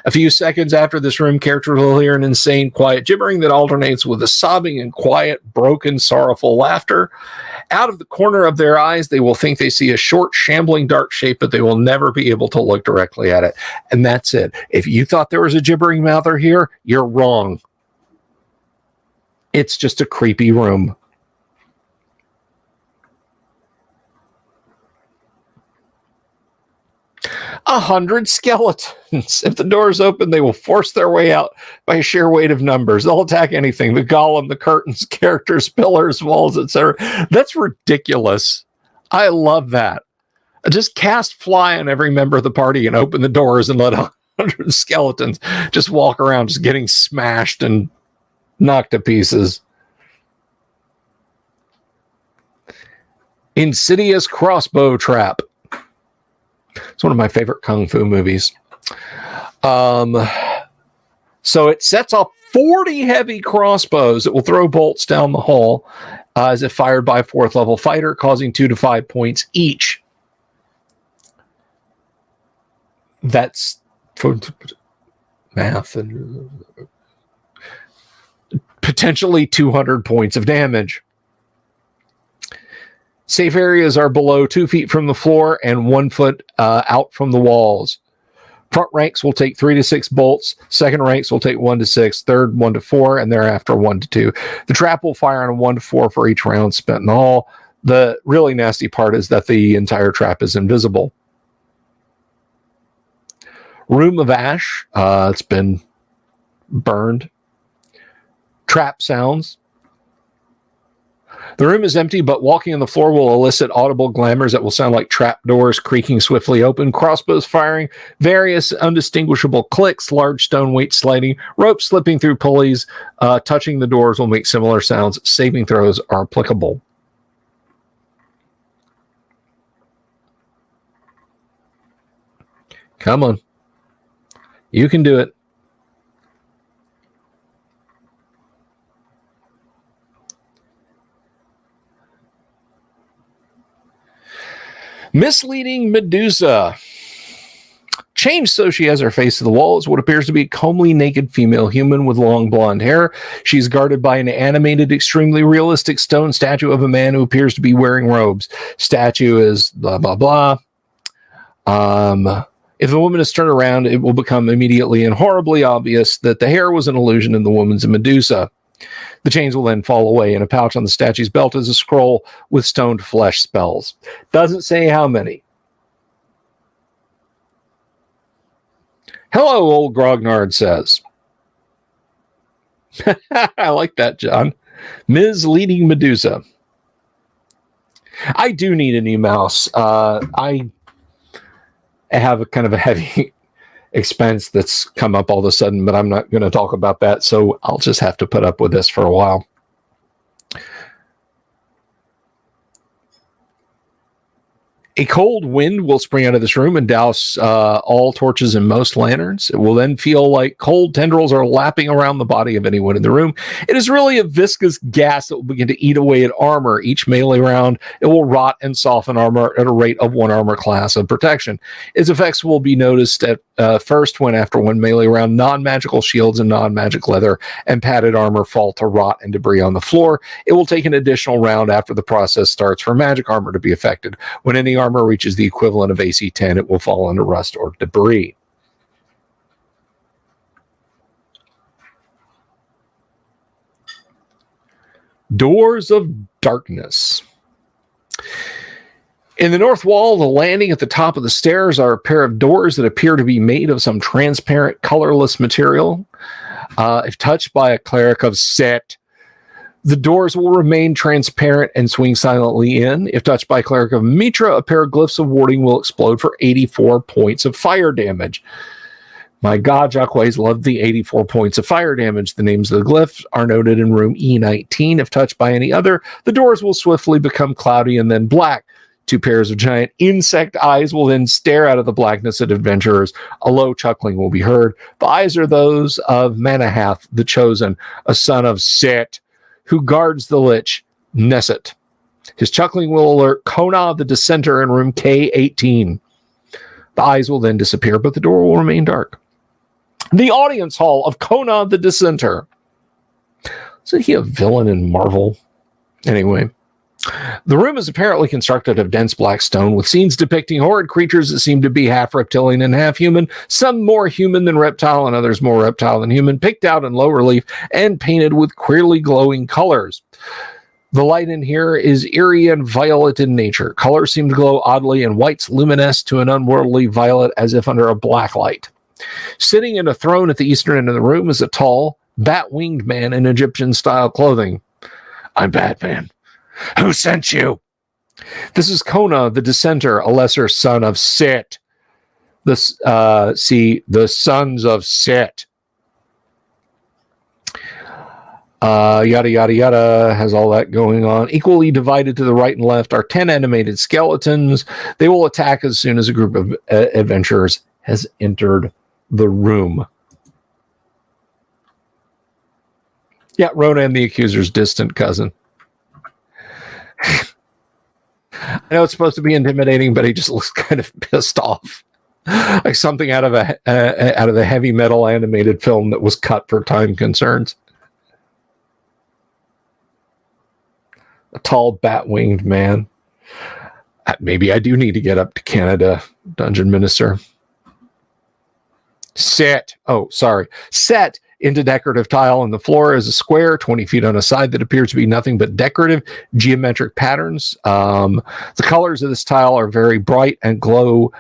A few seconds after this room, characters will hear an insane, quiet gibbering that alternates with a sobbing and quiet, broken, sorrowful laughter. Out of the corner of their eyes, they will think they see a short, shambling, dark shape, but they will never be able to look directly at it. And that's it. If you thought there was a gibbering mouther here, you're wrong. It's just a creepy room. A 100 skeletons. If the doors open, they will force their way out by sheer weight of numbers. They'll attack anything. The golem, the curtains, characters, pillars, walls, etc. That's ridiculous. I love that. Just cast fly on every member of the party and open the doors and let 100 skeletons just walk around, just getting smashed and knocked to pieces. Insidious crossbow trap. It's one of my favorite kung fu movies. So it sets off 40 heavy crossbows that will throw bolts down the hall as if fired by a 4th level fighter, causing 2 to 5 points each. That's for math and potentially 200 points of damage. Safe areas are below 2 feet from the floor and 1 foot out from the walls. Front ranks will take 3 to 6 bolts. Second ranks will take 1 to 6. Third, 1 to 4, and thereafter 1 to 2. The trap will fire on a 1 to 4 for each round spent in the hall. The really nasty part is that the entire trap is invisible. Room of Ash. It's been burned. Trap sounds. The room is empty, but walking on the floor will elicit audible glamours that will sound like trapdoors creaking swiftly open, crossbows firing, various undistinguishable clicks, large stone weights sliding, ropes slipping through pulleys, touching the doors will make similar sounds. Saving throws are applicable. Come on. You can do it. Misleading Medusa. Changed so she has her face to the wall is what appears to be a comely naked female human with long blonde hair. She's guarded by an animated, extremely realistic stone statue of a man who appears to be wearing robes. Statue is blah, blah, blah. If the woman is turned around, it will become immediately and horribly obvious that the hair was an illusion and the woman's a Medusa. The chains will then fall away. In a pouch on the statue's belt is a scroll with stoned flesh spells. Doesn't say how many. Hello, old Grognard says. I like that, John. Ms. Leading Medusa. I do need a new mouse. I have a kind of a heavy expense that's come up all of a sudden, but I'm not going to talk about that, so I'll just have to put up with this for a while. A cold wind will spring out of this room and douse all torches and most lanterns. It will then feel like cold tendrils are lapping around the body of anyone in the room. It is really a viscous gas that will begin to eat away at armor. Each melee round, it will rot and soften armor at a rate of 1 armor class of protection. Its effects will be noticed at first when after 1 melee round, non-magical shields and non-magic leather and padded armor fall to rot and debris on the floor. It will take an additional round after the process starts for magic armor to be affected. When any armor reaches the equivalent of AC 10, it will fall into rust or debris. Doors of Darkness. In the north wall, the landing at the top of the stairs are a pair of doors that appear to be made of some transparent, colorless material. If touched by a cleric of Set, the doors will remain transparent and swing silently in. If touched by a cleric of Mitra, a pair of glyphs of warding will explode for 84 points of fire damage. My God, Jacques loved the 84 points of fire damage. The names of the glyphs are noted in room E19. If touched by any other, the doors will swiftly become cloudy and then black. 2 pairs of giant insect eyes will then stare out of the blackness at adventurers. A low chuckling will be heard. The eyes are those of Manahath, the Chosen, a son of Set, who guards the Lich, Nesset. His chuckling will alert Kona, the Dissenter, in room K18. The eyes will then disappear, but the door will remain dark. The audience hall of Kona, the Dissenter. Isn't he a villain in Marvel? Anyway. The room is apparently constructed of dense black stone with scenes depicting horrid creatures that seem to be half reptilian and half human, some more human than reptile and others more reptile than human, picked out in low relief and painted with queerly glowing colors. The light in here is eerie and violet in nature. Colors seem to glow oddly, and whites luminesce to an unworldly violet as if under a black light. Sitting in a throne at the eastern end of the room is a tall, bat-winged man in Egyptian-style clothing. I'm Batman. Who sent you? This is Kona, the Dissenter, a lesser son of Set. The sons of Set. Yada, yada, yada, has all that going on. Equally divided to the right and left are 10 animated skeletons. They will attack as soon as a group of adventurers has entered the room. Yeah, Ronan the Accuser's distant cousin. I know it's supposed to be intimidating, but he just looks kind of pissed off, like something out of the heavy metal animated film that was cut for time concerns. A tall, bat-winged man. Maybe I do need to get up to Canada, Dungeon Minister. Set into decorative tile on the floor is a square 20 feet on a side that appears to be nothing but decorative geometric patterns. The colors of this tile are very bright and glow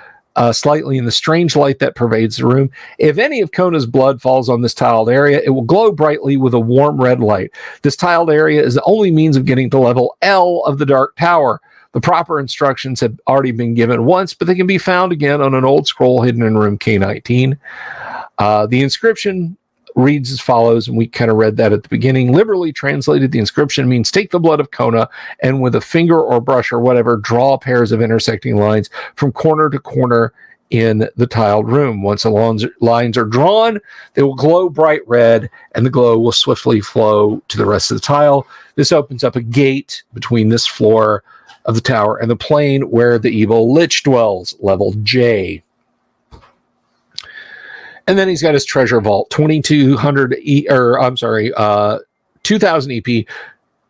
slightly in the strange light that pervades the room. If any of Kona's blood falls on this tiled area, it will glow brightly with a warm red light. This tiled area is the only means of getting to level L of the Dark Tower. The proper instructions have already been given once, but they can be found again on an old scroll hidden in room K19. The inscription reads as follows, and we kind of read that at the beginning. Liberally translated, the inscription means take the blood of Kona and with a finger or brush or whatever, draw pairs of intersecting lines from corner to corner in the tiled room. Once the lines are drawn, they will glow bright red, and the glow will swiftly flow to the rest of the tile. This opens up a gate between this floor of the tower and the plane where the evil Lich dwells, level J. And then he's got his treasure vault, 2,000 EP,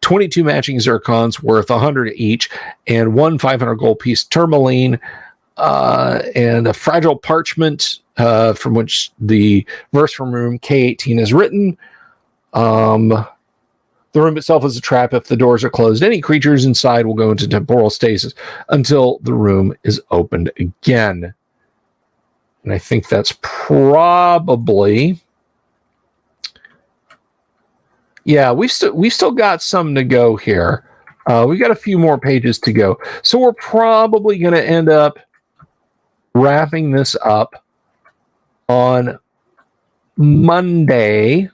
22 matching zircons worth 100 each, and 1 500 gold piece tourmaline, and a fragile parchment from which the verse from room K18 is written. The room itself is a trap. If the doors are closed, any creatures inside will go into temporal stasis until the room is opened again. And I think that's probably... Yeah, we've still got some to go here. We've got a few more pages to go. So we're probably going to end up wrapping this up on Monday.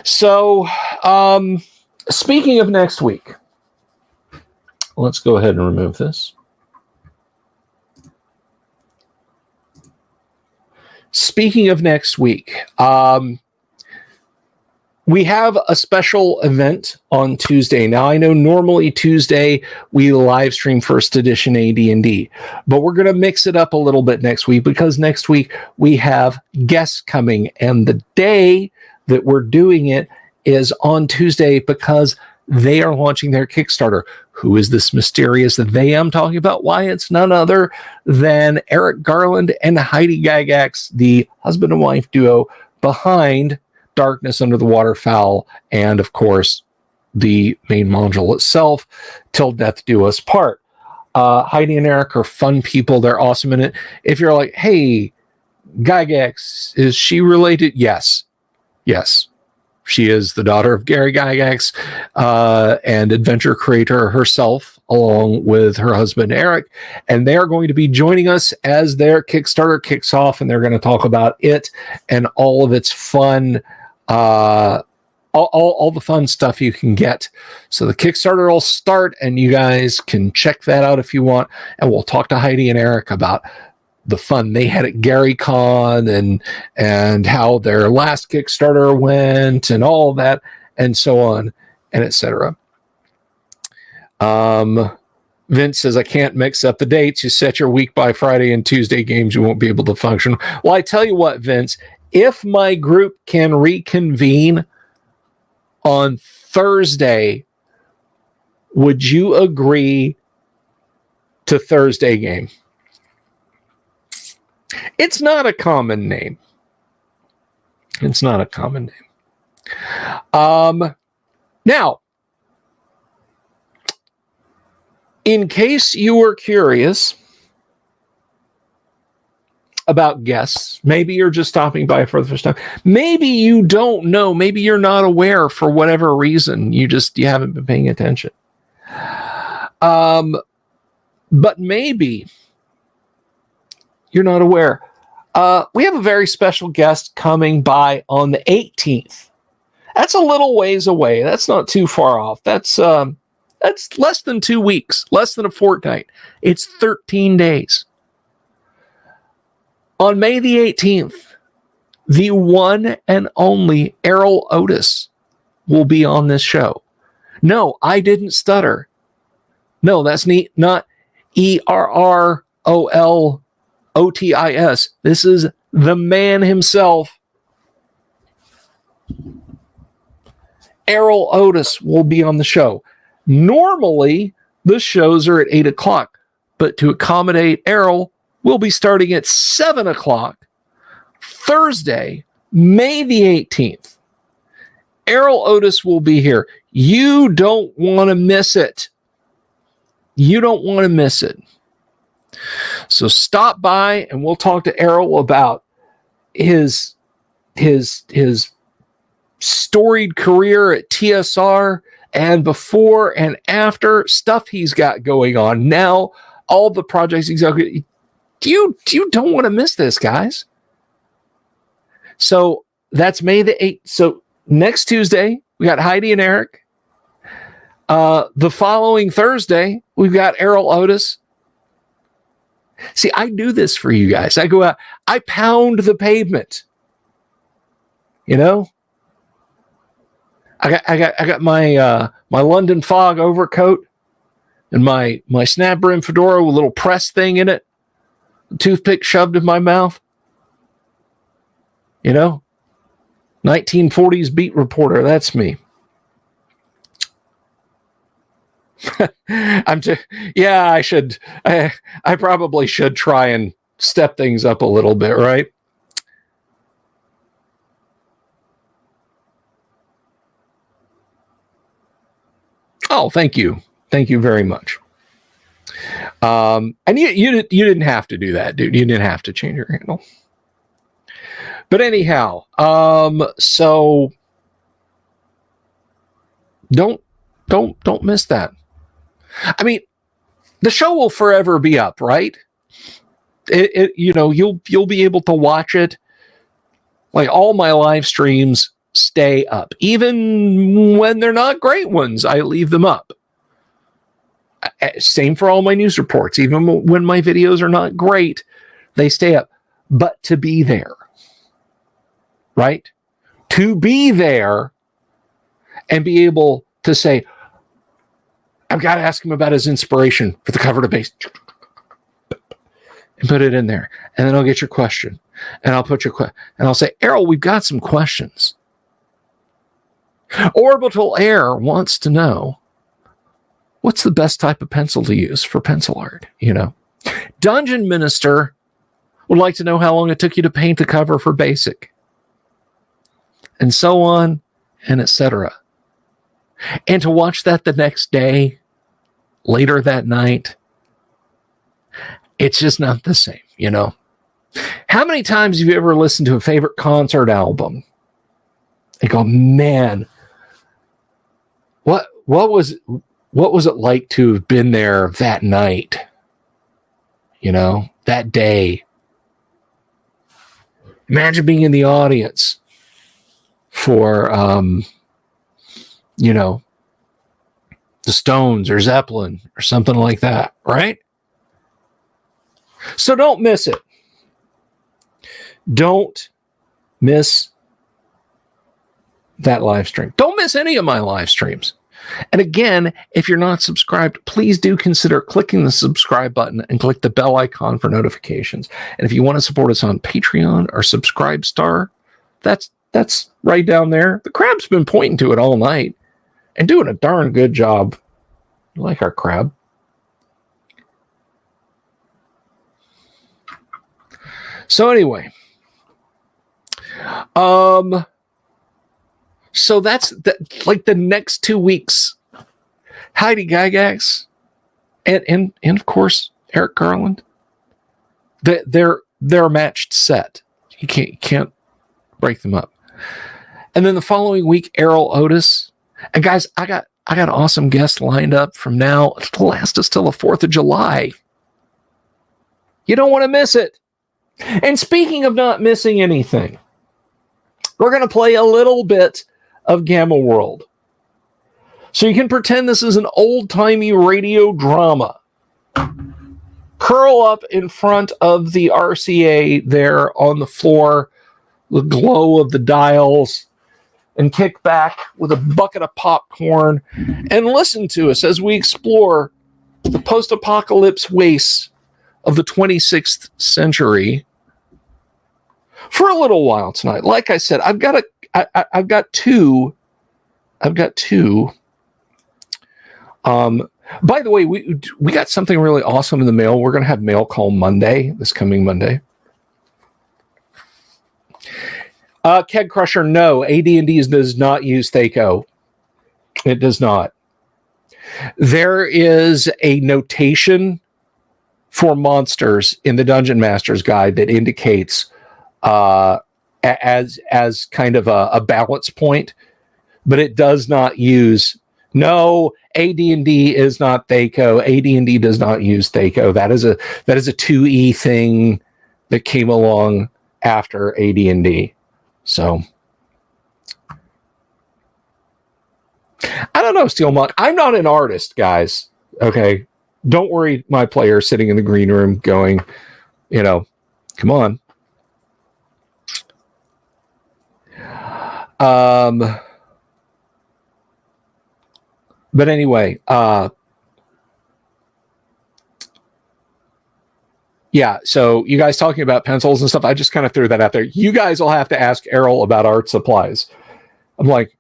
So, speaking of next week, let's go ahead and remove this. Speaking of next week, we have a special event on Tuesday. Now, I know normally Tuesday we live stream first edition AD&D, but we're going to mix it up a little bit next week because next week we have guests coming, and the day that we're doing it is on Tuesday because they are launching their Kickstarter. Who is this mysterious they I'm talking about? Why, it's none other than Eric Garland and Heidi Gygax, the husband and wife duo behind Darkness Under the Waterfowl, and of course, the main module itself, Till Death Do Us Part. Heidi and Eric are fun people. They're awesome in it. If you're like, hey, Gygax, is she related? Yes. She is the daughter of Gary Gygax and adventure creator herself, along with her husband, Eric. And they are going to be joining us as their Kickstarter kicks off, and they're going to talk about it and all of its fun, all the fun stuff you can get. So the Kickstarter will start, and you guys can check that out if you want. And we'll talk to Heidi and Eric about the fun they had at GaryCon and how their last Kickstarter went and all that and so on and etc. Vince says, I can't mix up the dates. You set your week by Friday and Tuesday games, you won't be able to function. Well, I tell you what, Vince, if my group can reconvene on Thursday, would you agree to Thursday game? It's not a common name. Now, in case you were curious about guests, maybe you're just stopping by for the first time. Maybe you don't know. Maybe you're not aware for whatever reason. You haven't been paying attention. But maybe you're not aware. We have a very special guest coming by on the 18th. That's a little ways away. That's not too far off. That's less than 2 weeks, less than a fortnight. It's 13 days. On May the 18th, the one and only Errol Otis will be on this show. No, I didn't stutter. No, that's not ERROL OTIS. This is the man himself. Errol Otis will be on the show. Normally, the shows are at 8 o'clock, but to accommodate Errol, we'll be starting at 7 o'clock, Thursday, May the 18th. Errol Otis will be here. You don't want to miss it. So stop by and we'll talk to Errol about his storied career at TSR and before and after stuff he's got going on now, all the projects he's got. You don't want to miss this, guys. So that's May the 8th. So next Tuesday, we got Heidi and Eric. The following Thursday, we've got Errol Otis. See, I do this for you guys. I go out, I pound the pavement. You know? I got my my London Fog overcoat and my snap brim fedora with a little press thing in it. A toothpick shoved in my mouth. You know? 1940s beat reporter, that's me. I probably should try and step things up a little bit, right? Oh, thank you. Thank you very much. And you didn't have to do that, dude. You didn't have to change your handle. But anyhow, so don't miss that. I mean, the show will forever be up, right? You'll be able to watch it. Like all my live streams stay up, even when they're not great ones. I leave them up. Same for all my news reports. Even when my videos are not great, they stay up. But to be there, right? To be there and be able to say, I've got to ask him about his inspiration for the cover to base, and put it in there. And then I'll get your question. And I'll put your question. And I'll say, Errol, we've got some questions. Orbital Air wants to know, what's the best type of pencil to use for pencil art? Dungeon Minister would like to know how long it took you to paint the cover for basic. And so on, and etc. And to watch that the next day, later that night, it's just not the same, How many times have you ever listened to a favorite concert album and go, man, what was it like to have been there that night? That day. Imagine being in the audience for the Stones or Zeppelin or something like that, right? So don't miss it. Don't miss that live stream. Don't miss any of my live streams. And again, if you're not subscribed, please do consider clicking the subscribe button and click the bell icon for notifications. And if you want to support us on Patreon or Subscribestar, that's right down there. The crab's been pointing to it all night and doing a darn good job. I like our crab. So anyway, so that's like the next 2 weeks. Heidi Gygax and of course Eric Garland. They're matched set. You can't break them up. And then the following week, Errol Otis. And guys, I got awesome guests lined up from now to last us till the 4th of July. You don't want to miss it. And speaking of not missing anything, we're going to play a little bit of Gamma World. So you can pretend this is an old-timey radio drama. Curl up in front of the RCA there on the floor, the glow of the dials, and kick back with a bucket of popcorn and listen to us as we explore the post-apocalypse wastes of the 26th century for a little while tonight. Like I said, I've got two. By the way, we got something really awesome in the mail. We're going to have Mail Call Monday, this coming Monday. Keg Crusher, no, AD&D does not use Thaco. It does not. There is a notation for monsters in the Dungeon Master's Guide that indicates as kind of a balance point, but it does not use. No, AD&D is not Thaco. AD&D does not use Thaco. That is a 2E thing that came along after AD&D. So I don't know, Steelmont. I'm not an artist, guys. Okay. Don't worry, my player sitting in the green room going, come on. But anyway, yeah, so you guys talking about pencils and stuff, I just kind of threw that out there. You guys will have to ask Errol about art supplies. I'm like,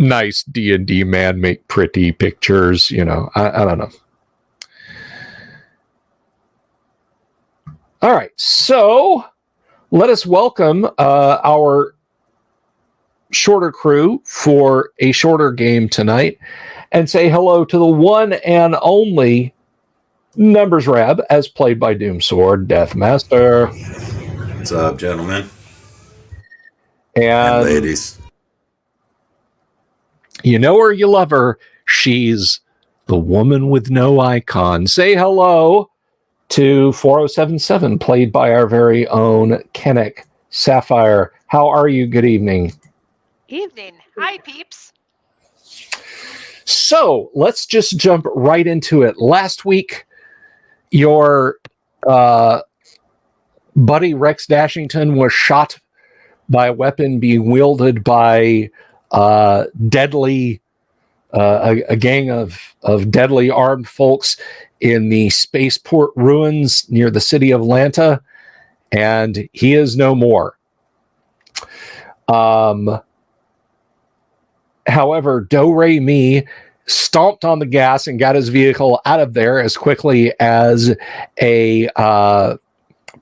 nice D&D man, make pretty pictures, I don't know. All right, so let us welcome our shorter crew for a shorter game tonight and say hello to the one and only Numbers Rab, as played by Doomsword Deathmaster. What's up, gentlemen And ladies? You know her, you love her. She's the woman with no icon. Say hello to 4077, played by our very own Kennick Sapphire. How are you? Good evening. Evening. Hi, peeps. So let's just jump right into it. Last week, your buddy Rex Dashington was shot by a weapon being wielded by deadly a gang of deadly armed folks in the spaceport ruins near the city of Atlanta, and he is no more. However, Do-Re-Mi stomped on the gas and got his vehicle out of there as quickly as a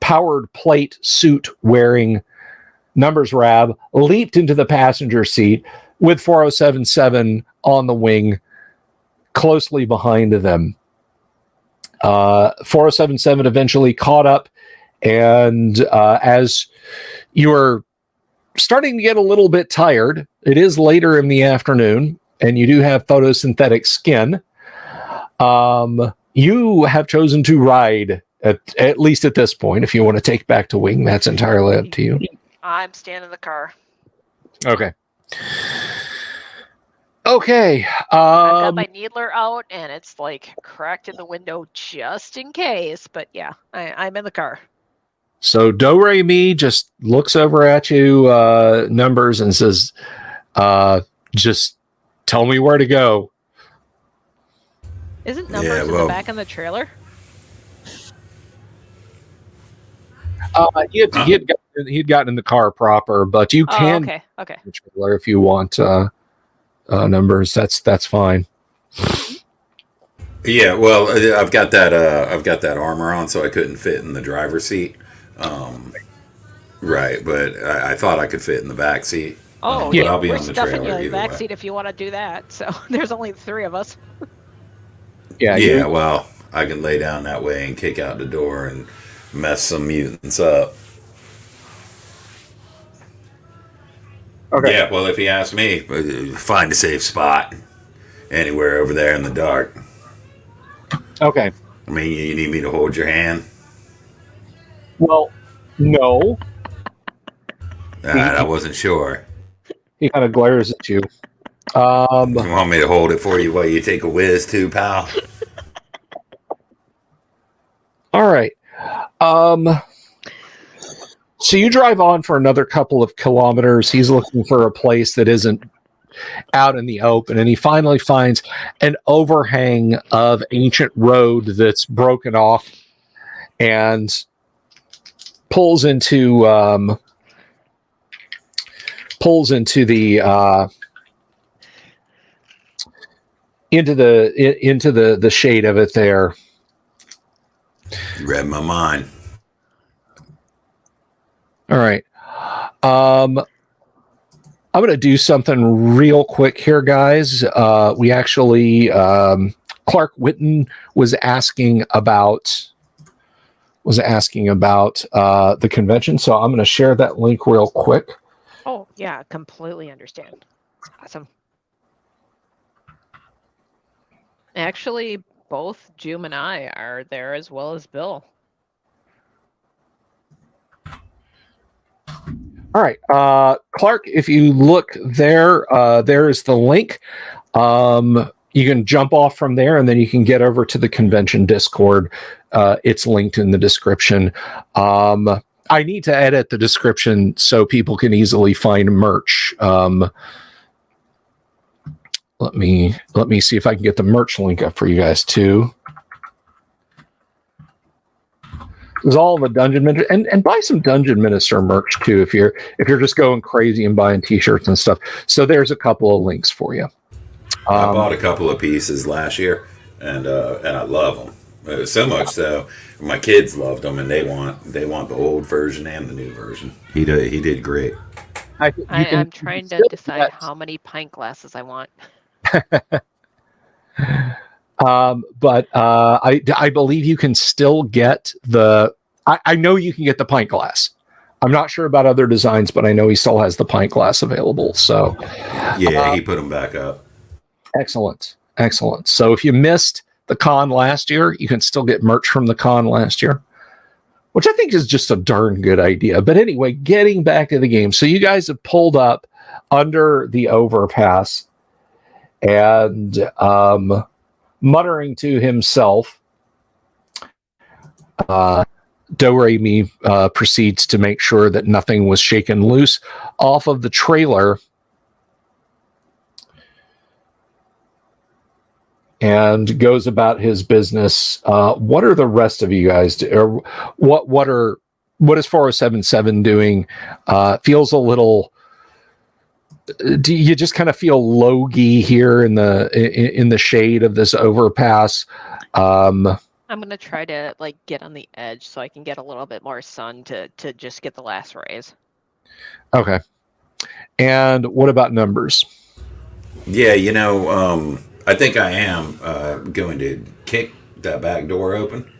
powered plate suit wearing Numbers Rab leaped into the passenger seat with 4077 on the wing closely behind them. 4077 eventually caught up, and as you were starting to get a little bit tired, it is later in the afternoon, and you do have photosynthetic skin. You have chosen to ride, at least at this point. If you want to take back to wing, that's entirely up to you. I'm staying in the car. Okay. Okay. I've got my needler out, and it's like cracked in the window just in case. But yeah, I'm in the car. So Do-Re-Mi just looks over at you, Numbers, and says, just tell me where to go. Isn't Numbers in the back of the trailer? He had gotten in the car proper, but you can okay. the trailer if you want Numbers. That's fine. Yeah, well, I've got that armor on, so I couldn't fit in the driver's seat. Right, but I thought I could fit in the back seat. Oh, yeah, yeah, I'll be we're on the stuffing trailer you in the either back way. seat if you want to do that. So there's only the three of us. Yeah, well, I can lay down that way and kick out the door and mess some mutants up. Okay. Yeah, well, if you ask me, find a safe spot anywhere over there in the dark. Okay. I mean, you need me to hold your hand? Well, no. I wasn't sure. He kind of glares at you. You want me to hold it for you while you take a whiz too, pal? All right. So you drive on for another couple of kilometers. He's looking for a place that isn't out in the open, and he finally finds an overhang of ancient road that's broken off and pulls into the shade of it there. You read my mind. All right. I'm going to do something real quick here, guys. We actually, Clark Whitten was asking about the convention, so I'm going to share that link real quick. Oh, yeah, completely understand. Awesome. Actually, both Jum and I are there as well as Bill. All right, Clark, if you look there, there's the link. You can jump off from there, and then you can get over to the convention Discord. It's linked in the description. I need to edit the description so people can easily find merch. Let me see if I can get the merch link up for you guys too. There's all the Dungeon Minister and buy some Dungeon Minister merch too if you're just going crazy and buying t-shirts and stuff. So there's a couple of links for you. I bought a couple of pieces last year, and I love them. So much so, my kids loved them, and they want the old version and the new version. He did great. I'm trying to decide how many pint glasses I want. But I believe you can still get the. I know you can get the pint glass. I'm not sure about other designs, but I know he still has the pint glass available. So, yeah, he put them back up. Excellent. So if you missed the con last year, you can still get merch from the con last year, which I think is just a darn good idea. But anyway, getting back to the game. So you guys have pulled up under the overpass and muttering to himself, Do-Re-Mi proceeds to make sure that nothing was shaken loose off of the trailer and goes about his business. What are the rest of you guys or what is 4077 doing? Feels a little. Do you just kind of feel logy here in the shade of this overpass? I'm gonna try to get on the edge so I can get a little bit more sun to just get the last rays. Okay. And what about numbers? Yeah, I think I am going to kick that back door open,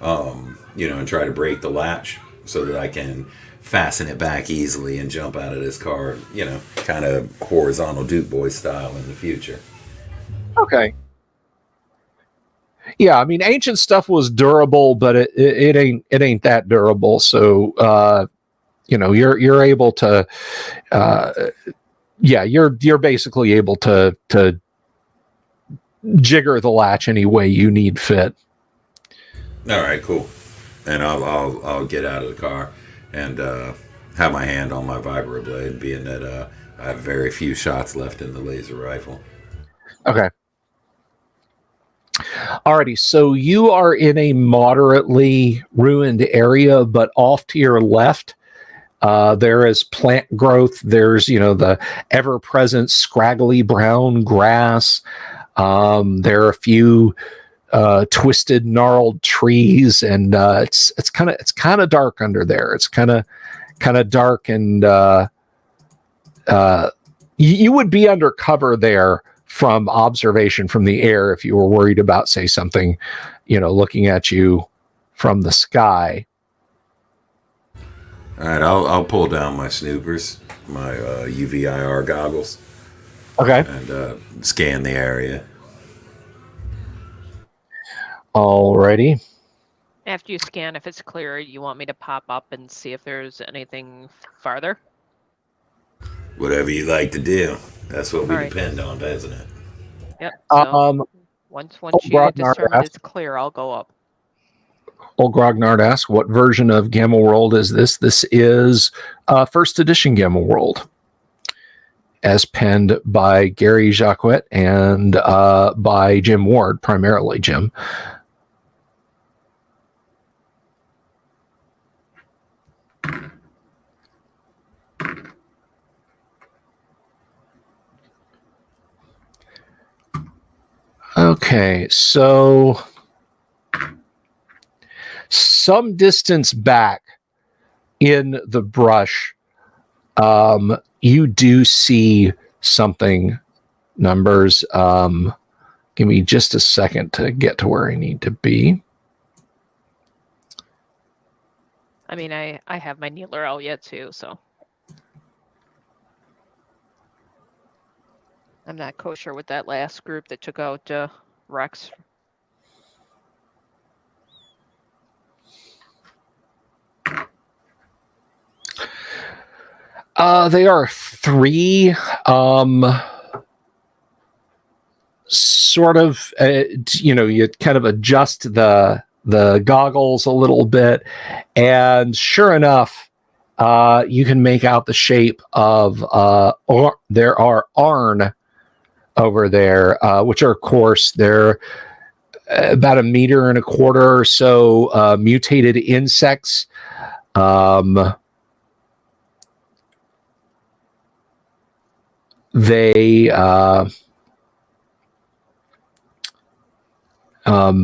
and try to break the latch so that I can fasten it back easily and jump out of this car, kind of horizontal Duke Boy style in the future. Okay. Yeah, I mean, ancient stuff was durable, but it ain't that durable. So, you're able to, you're basically able to jigger the latch any way you need fit. All right, cool. And I'll get out of the car and have my hand on my vibroblade, being that I have very few shots left in the laser rifle. Okay. Alrighty, so you are in a moderately ruined area, but off to your left, there is plant growth. There's, the ever-present scraggly brown grass. There are a few twisted, gnarled trees, and it's kind of dark under there. It's kind of dark, and you would be under cover there from observation from the air if you were worried about, say, something, looking at you from the sky. All right, I'll pull down my snoopers, my UVIR goggles. Okay. And scan the area. Alrighty. After you scan, if it's clear, you want me to pop up and see if there's anything farther? Whatever you like to do. That's what we depend on, doesn't it? Yep. So once you determine it's clear, I'll go up. Old Grognard asks, what version of Gamma World is this? This is first edition Gamma World, as penned by Gary Jacquet and by Jim Ward, primarily Jim. Okay, so some distance back in the brush, you do see something. Numbers. Give me just a second to get to where I need to be. I mean, I have my needler out yet too, so I'm not kosher with that last group that took out Rex. They are three, sort of, you kind of adjust the goggles a little bit, and sure enough, you can make out the shape of, there are Arn over there, which are, of course, they're about 1.25 meters or so, mutated insects. They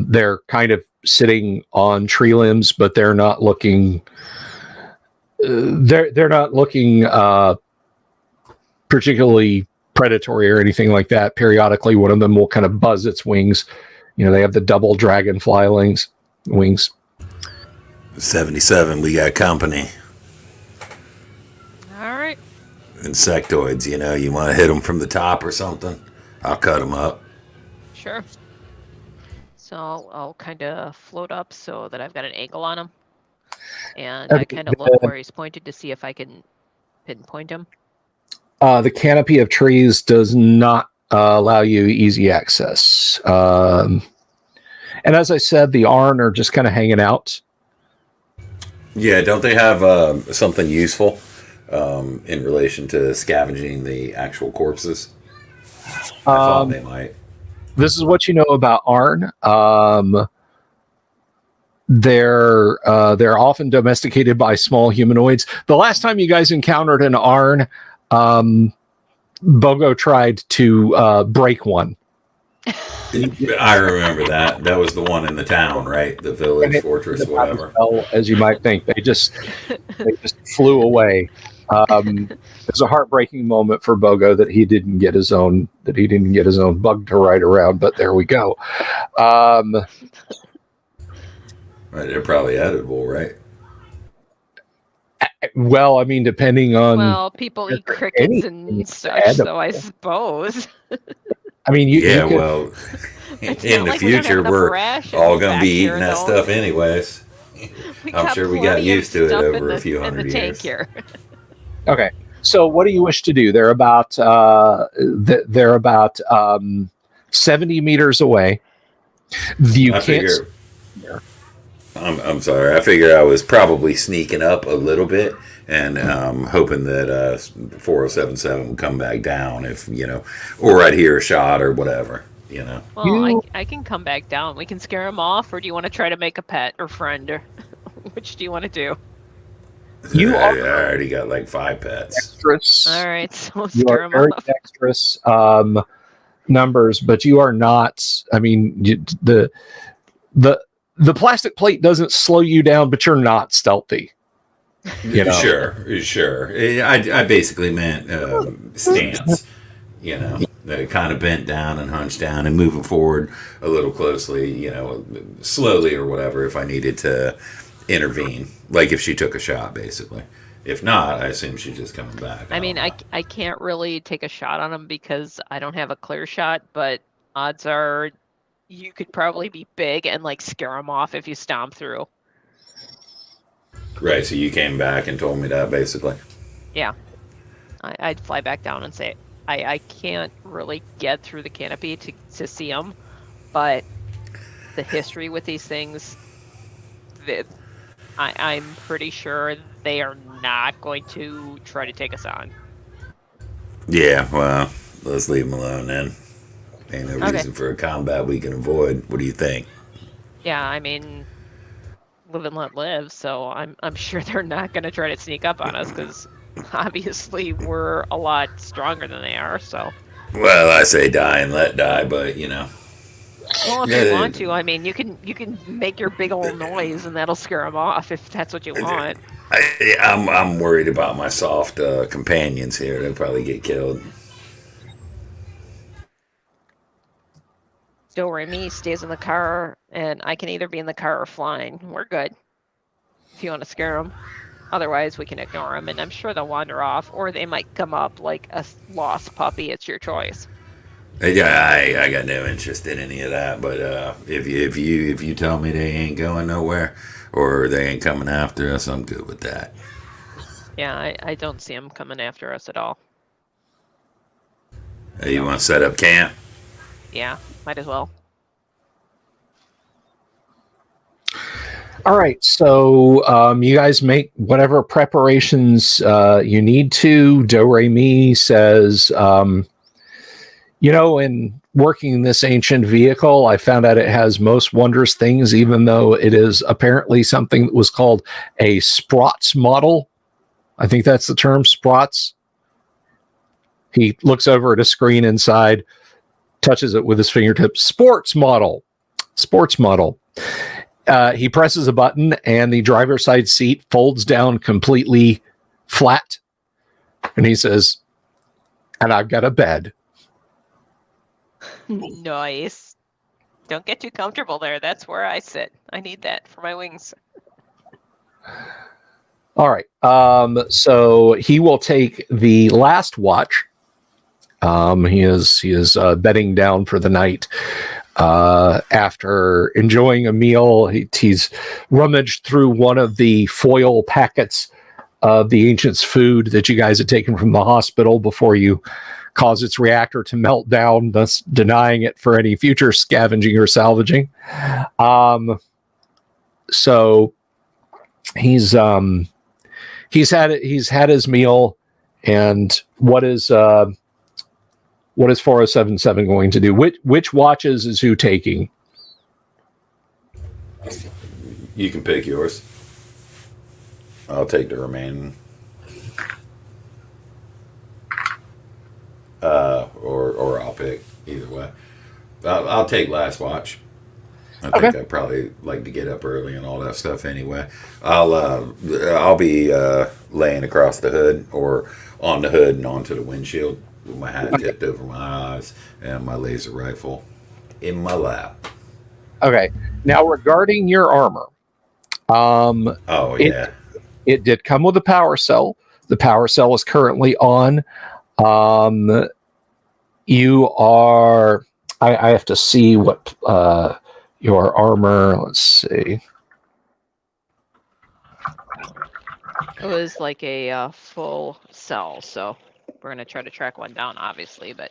They're kind of sitting on tree limbs, but they're not looking. They're not looking particularly predatory or anything like that. Periodically, one of them will kind of buzz its wings. They have the double dragonfly wings. 77, we got company. All right. Insectoids, you want to hit them from the top or something? I'll cut them up. Sure. So I'll kind of float up so that I've got an angle on him. And I kind of look where he's pointed to see if I can pinpoint him. The canopy of trees does not allow you easy access. And as I said, the Arn are just kind of hanging out. Yeah, don't they have something useful in relation to scavenging the actual corpses? I thought they might. This is what you know about Arn. They're often domesticated by small humanoids. The last time you guys encountered an Arn, Bogo tried to break one. I remember that. That was the one in the town, right? The village, fortress, whatever. Well, as you might think, they just flew away. It was a heartbreaking moment for Bogo that he didn't get his own bug to ride around. But there we go. They're probably edible, right? Well, I mean, depending on. Well, people eat crickets and such, so I suppose. I mean, well, in the future, we're all going to be eating that stuff anyways. I'm sure we got used to it over a few hundred years. Here. Okay, so what do you wish to do? They're about 70 meters away. I'm sorry. I figure I was probably sneaking up a little bit and hoping that 4077 would come back down if, or I'd hear a shot or whatever, Well, I can come back down. We can scare him off, or do you want to try to make a pet or friend? Or which do you want to do? I already got like 5 pets. Dexterous. All right, so You scare are him very off. dexterous numbers, but you are not. I mean, the plastic plate doesn't slow you down, but you're not stealthy. Sure. I basically meant stance. Kind of bent down and hunched down and moving forward a little closely. Slowly or whatever if I needed to intervene, like if she took a shot, basically. If not, I assume she's just coming back. I mean, I can't really take a shot on him because I don't have a clear shot, but odds are you could probably be big and like scare him off if you stomp through. Right, so you came back and told me that, basically. Yeah. I'd fly back down and say, I can't really get through the canopy to see him, but the history with these things, I'm pretty sure they are not going to try to take us on. Yeah, well, let's leave them alone then. Ain't no reason for a combat we can avoid. What do you think? Yeah, I mean, live and let live. So I'm sure they're not going to try to sneak up on us because obviously we're a lot stronger than they are. So. Well, I say die and let die, but Well, if you want to, I mean, you can make your big old noise and that'll scare them off if that's what you want. I'm worried about my soft companions here. They'll probably get killed. Do Remy stays in the car, and I can either be in the car or flying. We're good. If you want to scare them. Otherwise, we can ignore them, and I'm sure they'll wander off, or they might come up like a lost puppy. It's your choice. Yeah, I got no interest in any of that. But if you tell me they ain't going nowhere, or they ain't coming after us, I'm good with that. Yeah, I don't see them coming after us at all. You want to set up camp? Yeah, might as well. All right, so you guys make whatever preparations you need to. Do Re Mi says, in working this ancient vehicle, I found out it has most wondrous things, even though it is apparently something that was called a Sprotz model. I think that's the term, Sprotz. He looks over at a screen inside, touches it with his fingertips. Sports model. sports model. He presses a button and the driver's side seat folds down completely flat. And he says, and I've got a bed. Nice. Don't get too comfortable there. That's where I sit. I need that for my wings. All right. So he will take the last watch. He is bedding down for the night. After enjoying a meal, he's rummaged through one of the foil packets of the Ancient's food that you guys had taken from the hospital before you caused its reactor to melt down, thus denying it for any future scavenging or salvaging. So he's had his meal, and what is 4077 going to do? Which watches is who taking? You can pick yours. I'll take the remaining. Or I'll pick either way. I'll take last watch. I think I'd probably like to get up early and all that stuff anyway. I'll be laying across the hood or on the hood and onto the windshield with my hat tipped over my eyes and my laser rifle in my lap. Okay. Now regarding your armor, it did come with a power cell. The power cell is currently on. You are. I have to see what your armor. Let's see. It was like a full cell, so we're gonna try to track one down, obviously, but.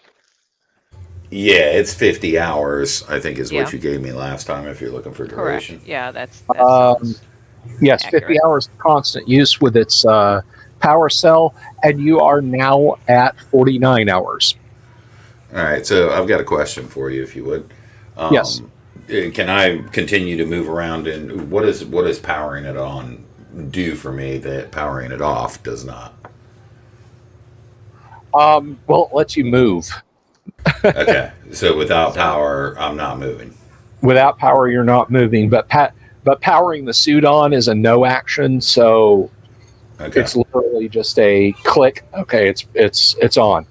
Yeah, it's 50 hours, I think is what you gave me last time if you're looking for duration. Correct. Yeah, that sounds yes, accurate. 50 hours constant use with its power cell, and you are now at 49 hours. All right, so I've got a question for you, if you would. Yes. Can I continue to move around, and what is powering it on do for me that powering it off does not? Well, it lets you move. Okay, so without power, I'm not moving. Without power, you're not moving, but powering the suit on is a no action, so it's literally just a click. Okay, it's on.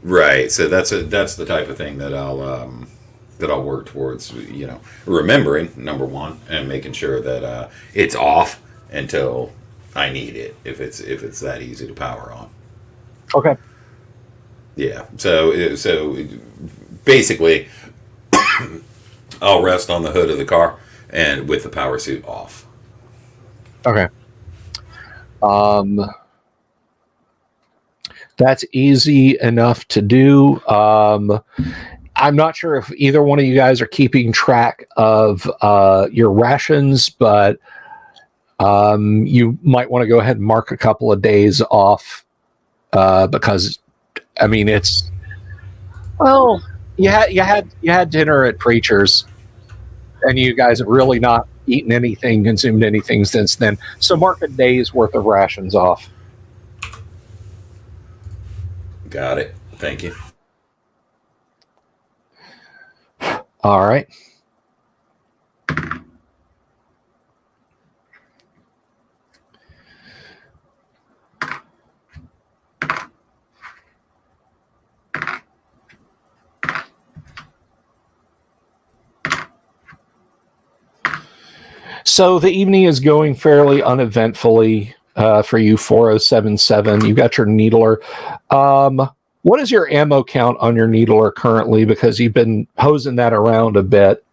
Right. So that's the type of thing that I'll work towards. Remembering, number one, and making sure that it's off until I need it. If it's that easy to power on. Okay. Yeah. So basically, I'll rest on the hood of the car and with the power suit off. Okay. That's easy enough to do. I'm not sure if either one of you guys are keeping track of your rations, but you might want to go ahead and mark a couple of days off because, I mean, it's you had dinner at Preacher's, and you guys have really not eaten anything, consumed anything since then. So mark a day's worth of rations off. Got it. Thank you. All right. So the evening is going fairly uneventfully for you, 4077. You got your needler. What is your ammo count on your needler currently? Because you've been hosing that around a bit.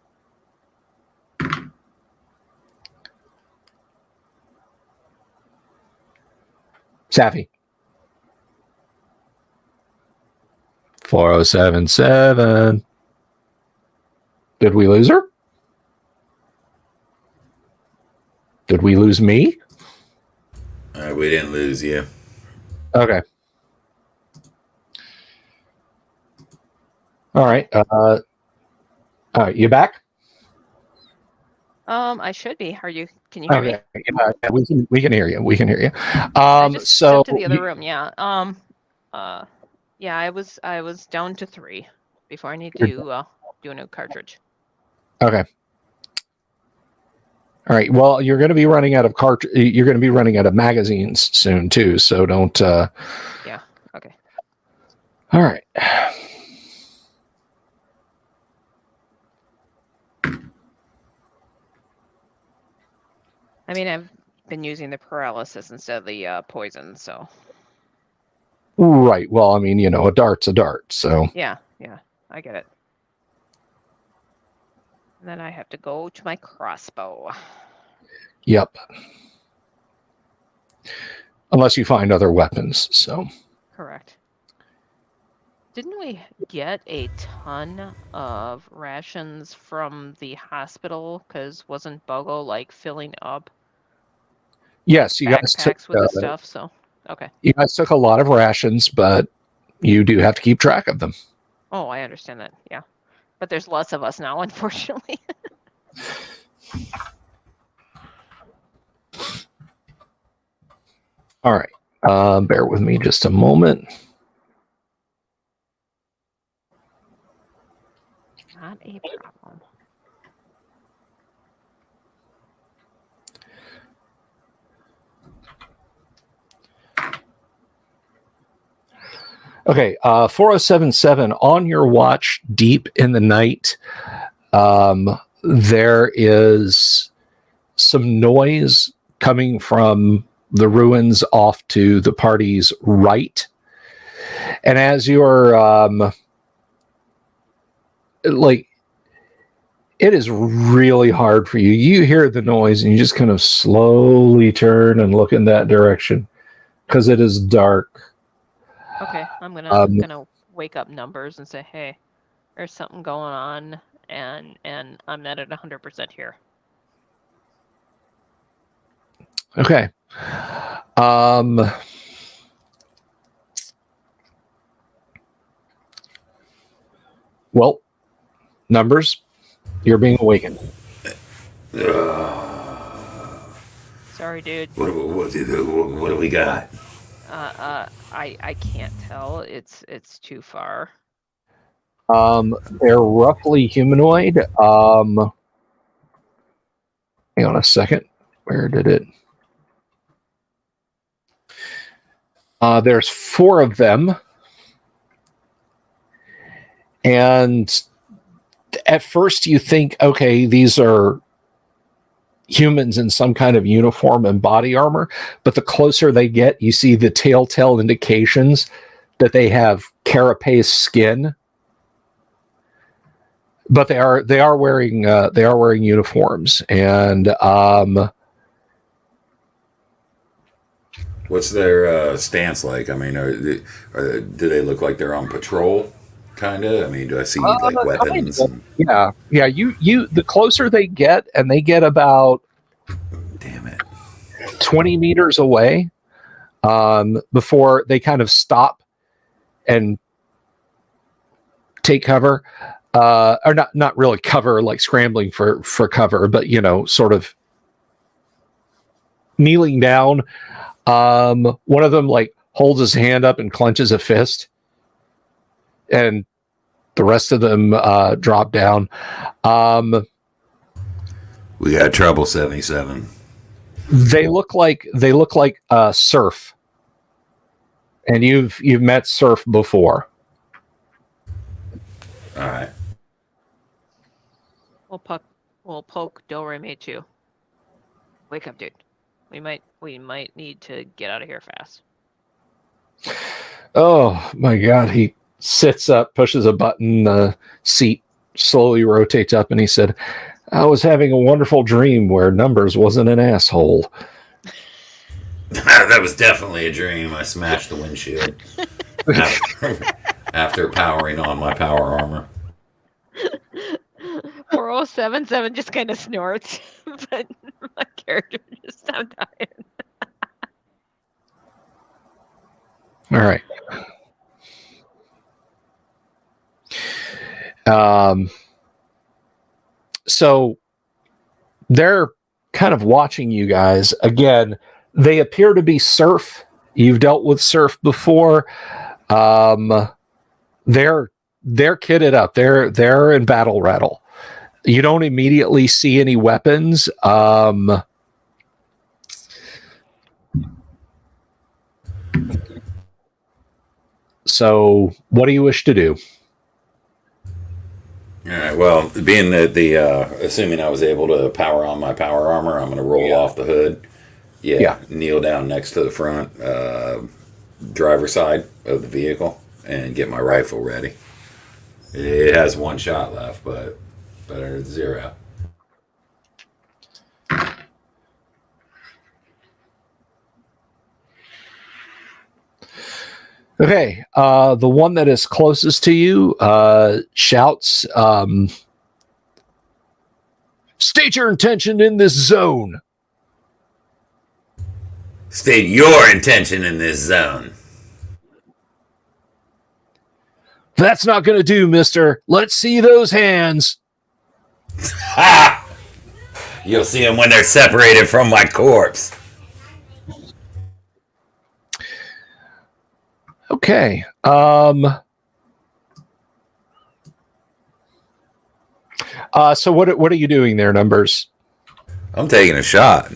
Safi. 4077. Did we lose her? Did we lose me? We didn't lose you. Okay. All right. All right. You back? I should be. Can you hear me? Yeah, we can hear you. We can hear you. I just So stepped to the other room. Yeah. Yeah. I was down to 3 before I need to do a new cartridge. Okay. All right. Well, you're going to be running out of You're going to be running out of magazines soon too. So don't. Yeah. Okay. All right. I mean, I've been using the paralysis instead of the poison, so. Right. Well, I mean, a dart's a dart. So. Yeah. I get it. And then I have to go to my crossbow. Yep. Unless you find other weapons. So. Correct. Didn't we get a ton of rations from the hospital? Because wasn't Bogo like filling up Yes, you guys took backpacks with the stuff? So, okay. You guys took a lot of rations, but you do have to keep track of them. Oh, I understand that. Yeah. But there's less of us now, unfortunately. All right. Bear with me just a moment. Not a problem. Okay, 4077, on your watch deep in the night, there is some noise coming from the ruins off to the party's right. And as you're, it is really hard for you. You hear the noise and you just kind of slowly turn and look in that direction because it is dark. Okay, I'm gonna wake up Numbers and say, hey, there's something going on, and I'm not at 100% here. Okay. Well, Numbers, you're being awakened. Sorry, dude. What do we got? I can't tell. It's too far. They're roughly humanoid. Hang on a second. Where did it? There's 4 of them. And at first you think, okay, these are humans in some kind of uniform and body armor, but the closer they get, you see the telltale indications that they have carapace skin. But they are wearing uniforms, and what's their stance like? I mean, do they look like they're on patrol? Kind of. I mean, do I see like weapons? Yeah. You. The closer they get, and they get about, damn it, 20 meters away, before they kind of stop and take cover. Or not really cover, like scrambling for cover, but sort of kneeling down. One of them like holds his hand up and clenches a fist, and the rest of them drop down. We got trouble, 77. They look like Surf, and you've met Surf before. All right. We'll poke Doremi too. Wake up, dude. We might need to get out of here fast. Oh my God! He sits up, pushes a button, the seat slowly rotates up, and he said, "I was having a wonderful dream where Numbers wasn't an asshole." That was definitely a dream. I smashed the windshield after powering on my power armor. 4077 just kind of snorts, but my character just stopped dying. All right. So they're kind of watching you guys. Again, they appear to be Surf. You've dealt with Surf before. They're kitted up. They're in battle rattle. You don't immediately see any weapons. So what do you wish to do? All right. Well, being that assuming I was able to power on my power armor, I'm going to roll off the hood. Yeah. Kneel down next to the front driver's side of the vehicle and get my rifle ready. It has one shot left, but better than zero. Okay, the one that is closest to you shouts, state your intention in this zone. State your intention in this zone. That's not going to do, mister. Let's see those hands. Ha! You'll see them when they're separated from my corpse. Okay. So what are you doing there, Numbers? I'm taking a shot.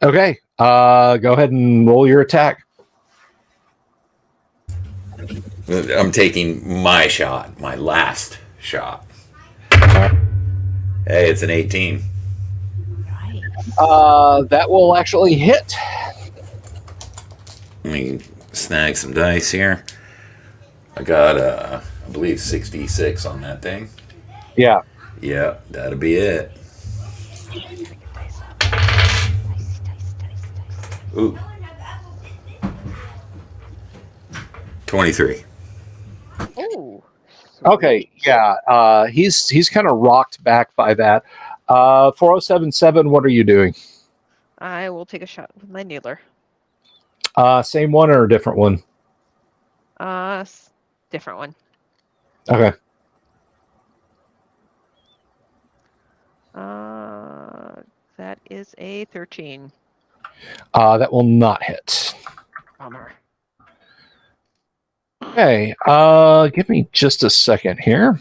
Okay. Go ahead and roll your attack. I'm taking my shot, my last shot. Hey, it's an 18. That will actually hit. Let me snag some dice here. I got, I believe, 66 on that thing. Yeah. Yeah, that'll be it. Ooh. 23. Ooh. Okay. Yeah. He's kind of rocked back by that. 4077. What are you doing? I will take a shot with my needler. Same one or a different one? Different one. Okay. That is a 13. That will not hit. Bummer. Okay. Give me just a second here.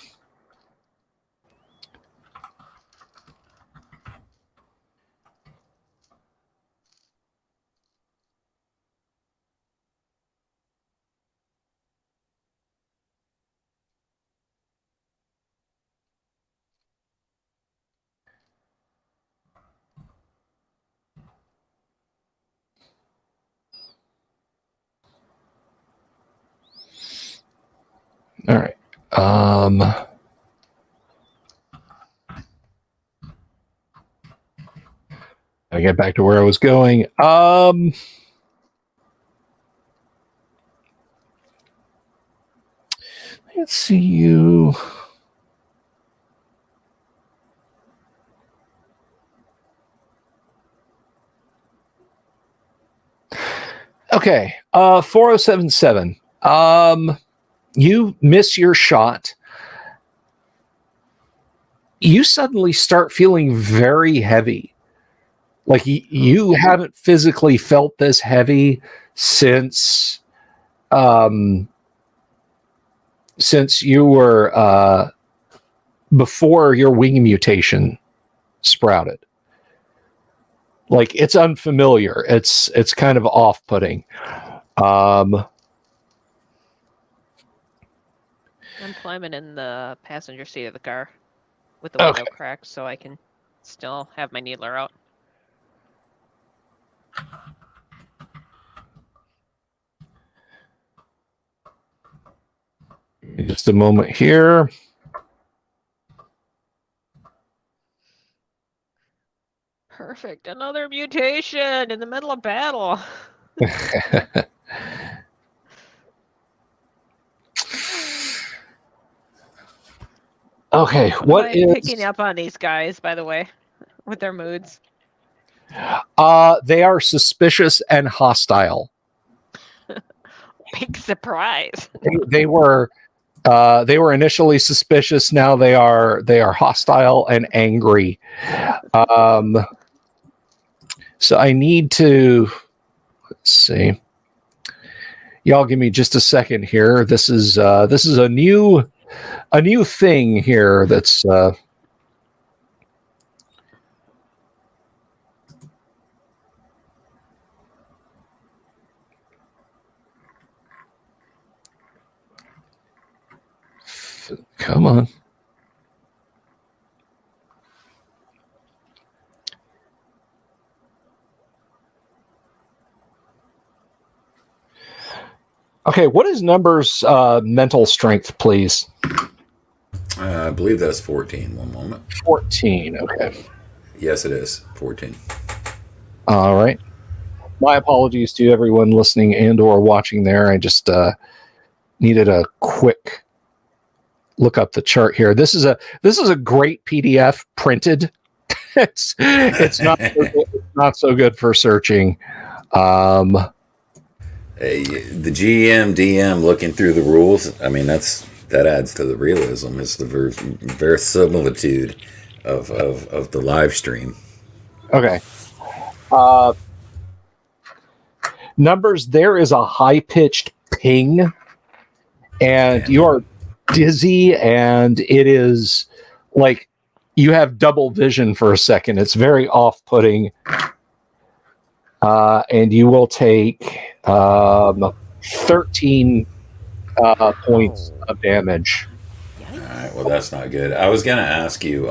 All right. I get back to where I was going. Let's see you. Okay. 4077. You miss your shot. You suddenly start feeling very heavy. Like you haven't physically felt this heavy since you were before your wing mutation sprouted. Like it's unfamiliar. It's kind of off-putting. I'm climbing in the passenger seat of the car with the window cracked so I can still have my needler out. Just a moment here. Perfect. Another mutation in the middle of battle. Okay, what is picking up on these guys, by the way, with their moods? They are suspicious and hostile. Big surprise. They were initially suspicious. Now they are hostile and angry. So I need to, let's see. Y'all give me just a second here. This is a new a new thing here that's come on. Okay, what is Numbers mental strength, please? I believe that's 14. One moment. 14, okay. Yes, it is 14. All right. My apologies to everyone listening and or watching there. I just needed a quick look up the chart here. This is a great PDF printed. it's not so good for searching. Hey, the GM DM looking through the rules. I mean, that adds to the realism. It's the verisimilitude of the live stream. Okay. Numbers. There is a high pitched ping, and you are dizzy, and it is like you have double vision for a second. It's very off putting. And you will take 13 points of damage. All right, well, that's not good. I was gonna ask you,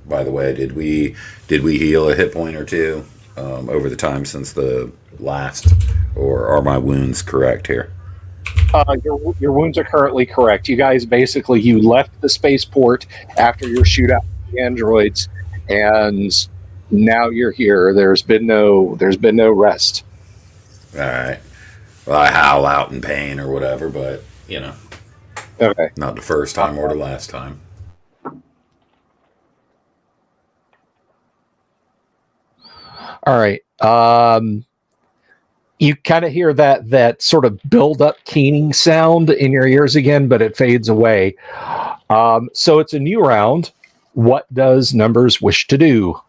by the way, did we heal a hit point or two over the time since the last, or are my wounds correct here? Your wounds are currently correct. You guys you left the spaceport after your shootout with the androids, and now you're here. There's been no rest. All right. Well, I howl out in pain or whatever, but Okay. not the first time or the last time. All right. You kind of hear that sort of build up keening sound in your ears again, but it fades away. So it's a new round. What does Numbers wish to do?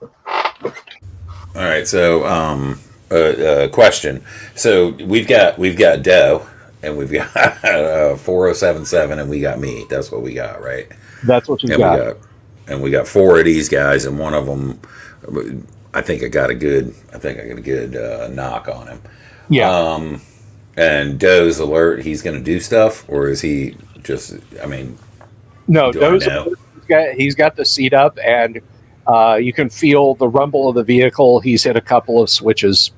All right, so question. So we've got Doe, and we've got 4077, and we got me. That's what we got, right? That's what you got. We got 4 of these guys, and one of them, I think I got a good knock on him. Yeah. And Doe's alert. He's going to do stuff, or is he just? I mean, no. Doe's alert. He's got the seat up, and you can feel the rumble of the vehicle. He's hit a couple of switches.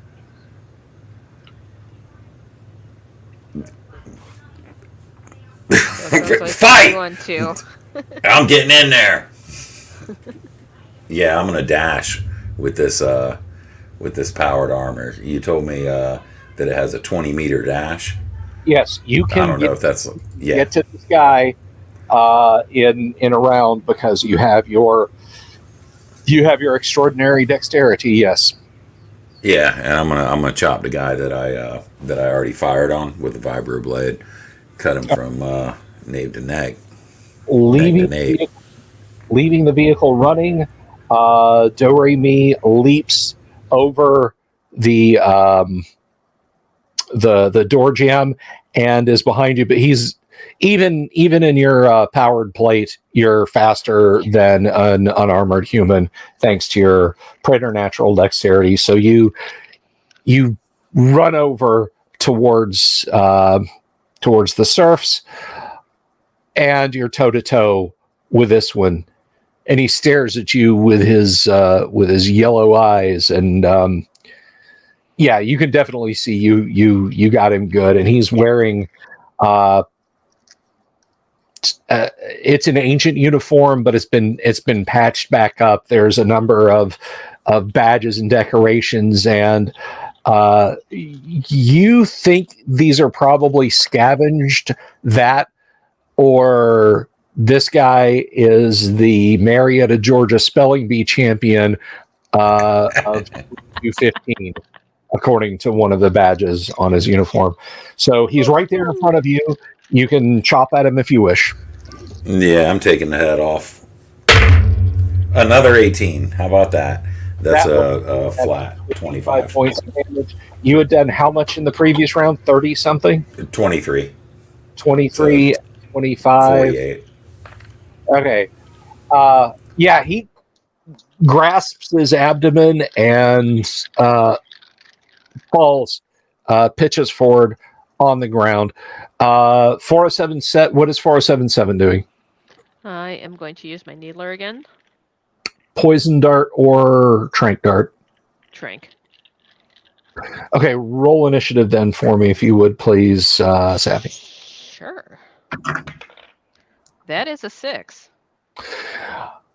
Fight! I'm getting in there. Yeah, I'm gonna dash with this powered armor. You told me that it has a 20-meter dash. Yes, you can. I don't know if that's get to this guy in a round because you have your extraordinary dexterity. Yes. Yeah, and I'm gonna chop the guy that I already fired on with the vibro blade. Cut him from nape to neck. Leaving the vehicle running, Do-Re-Mi leaps over the door jamb and is behind you. But he's even in your powered plate, you're faster than an unarmored human thanks to your preternatural dexterity. So you run over towards the serfs, and you're toe to toe with this one, and he stares at you with his yellow eyes, and you can definitely see you got him good, and he's wearing it's an ancient uniform, but it's been patched back up. There's a number of badges and decorations, and you think these are probably scavenged, that or this guy is the Marietta, Georgia spelling bee champion of 2015, according to one of the badges on his uniform. So he's right there in front of you. You can chop at him if you wish. Yeah, I'm taking the head off. Another 18. How about that? That's a flat 25 points of damage. You had done how much in the previous round? 30 something? 23. 23, 25. 48. Okay. Yeah, he grasps his abdomen and falls, pitches forward on the ground. 407 set. What is 4077 doing? I am going to use my needler again. Poison dart or trank dart? Trank. Okay, roll initiative then for me, if you would, please, Savvy. Sure. That is a 6.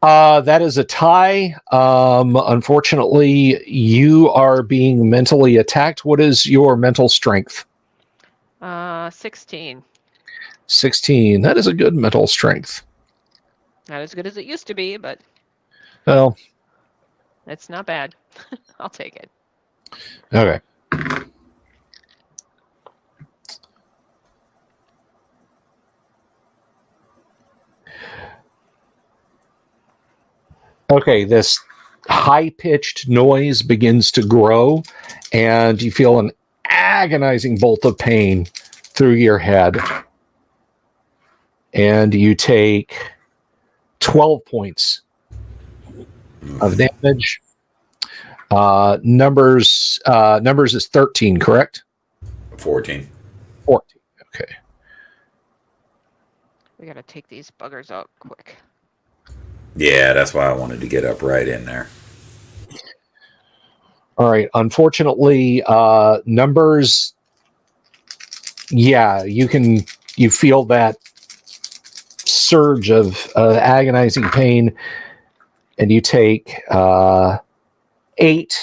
That is a tie. Unfortunately, you are being mentally attacked. What is your mental strength? 16. 16. That is a good mental strength. Not as good as it used to be, but Well, it's not bad. I'll take it. okay. Okay, this high-pitched noise begins to grow, and you feel an agonizing bolt of pain through your head. And you take 12 points of damage. Numbers is 13, correct? 14. 14. Okay. We gotta take these buggers out quick. Yeah, that's why I wanted to get up right in there. All right. Unfortunately, numbers. Yeah, you feel that surge of agonizing pain, and you take 8,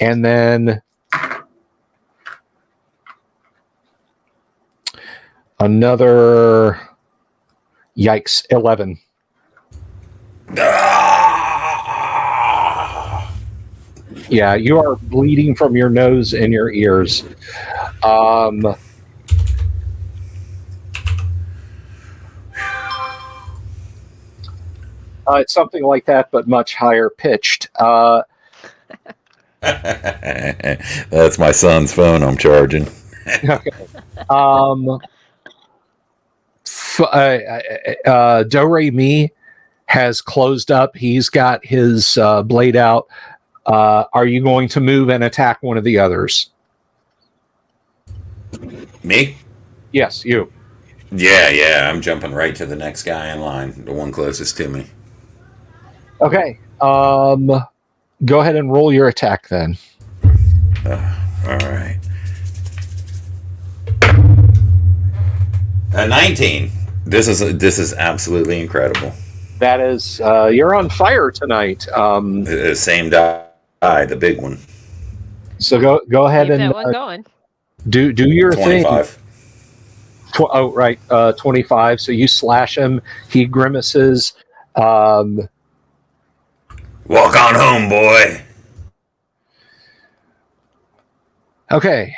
and then another. Yikes! 11. Yeah, you are bleeding from your nose and your ears. It's something like that, but much higher pitched. That's my son's phone I'm charging. Okay. Do Re Mi has closed up. He's got his blade out. Are you going to move and attack one of the others? Me? Yes, you. Yeah, I'm jumping right to the next guy in line, the one closest to me. Okay. Go ahead and roll your attack then. All right. 19. This is absolutely incredible. That is, you're on fire tonight. The same die, the big one. So go ahead Keep and that one going. do your 25. thing. 25. So you slash him. He grimaces. Walk on home, boy. Okay.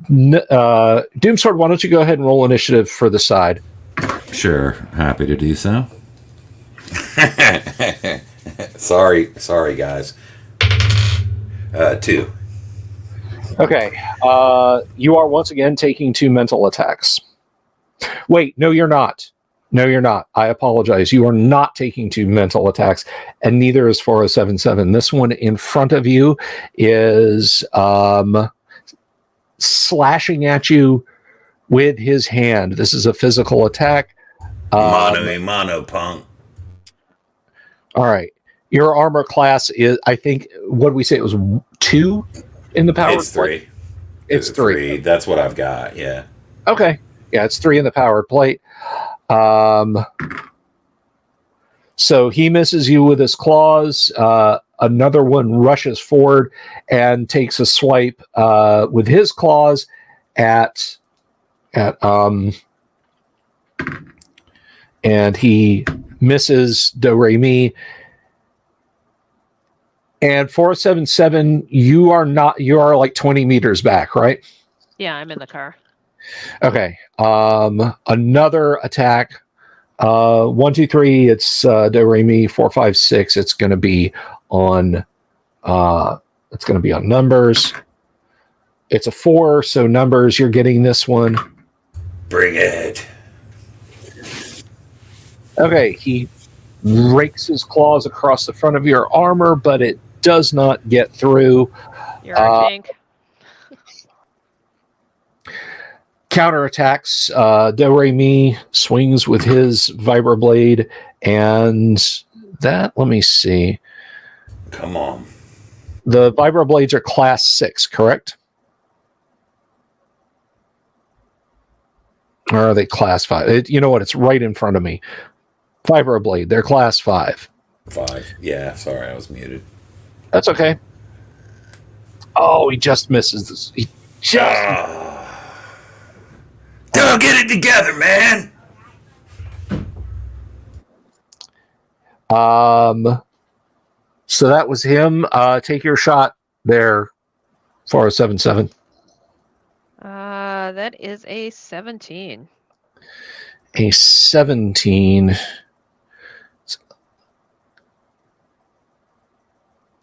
Doomsword, why don't you go ahead and roll initiative for the side? Sure, happy to do so. sorry, guys. 2. Okay. You are once again taking 2 mental attacks. Wait, no, you're not. No, you're not. I apologize. You are not taking 2 mental attacks, and neither is 4077. This one in front of you is slashing at you with his hand. This is a physical attack. Mano a mano, punk. All right. Your armor class is, I think, what did we say? It was 2 in the power? It's 3. It's 3. That's what I've got, yeah. Okay. Yeah, it's 3 in the powered plate. So he misses you with his claws. Another one rushes forward and takes a swipe with his claws at and he misses Do Re Mi. And 477, you are like 20 meters back, right? Yeah, I'm in the car. Okay. Another attack. 1, 2, 3. It's Do Re Mi. 4, 5, 6. It's going to be on. It's going to be on numbers. It's a 4, so numbers. You're getting this one. Bring it. Okay, he rakes his claws across the front of your armor, but it does not get through. You're a tank. Counterattacks. Do-Re-Mi swings with his vibroblade, and that, let me see. Come on. The vibroblades are class 6, correct? Or are they class 5? You know what? It's right in front of me. Vibroblade, they're class 5. 5. Yeah, sorry, I was muted. That's okay. Oh, he just misses this. He just. Don't get it together, man. So that was him. Take your shot there, 4077. That is a 17. A 17.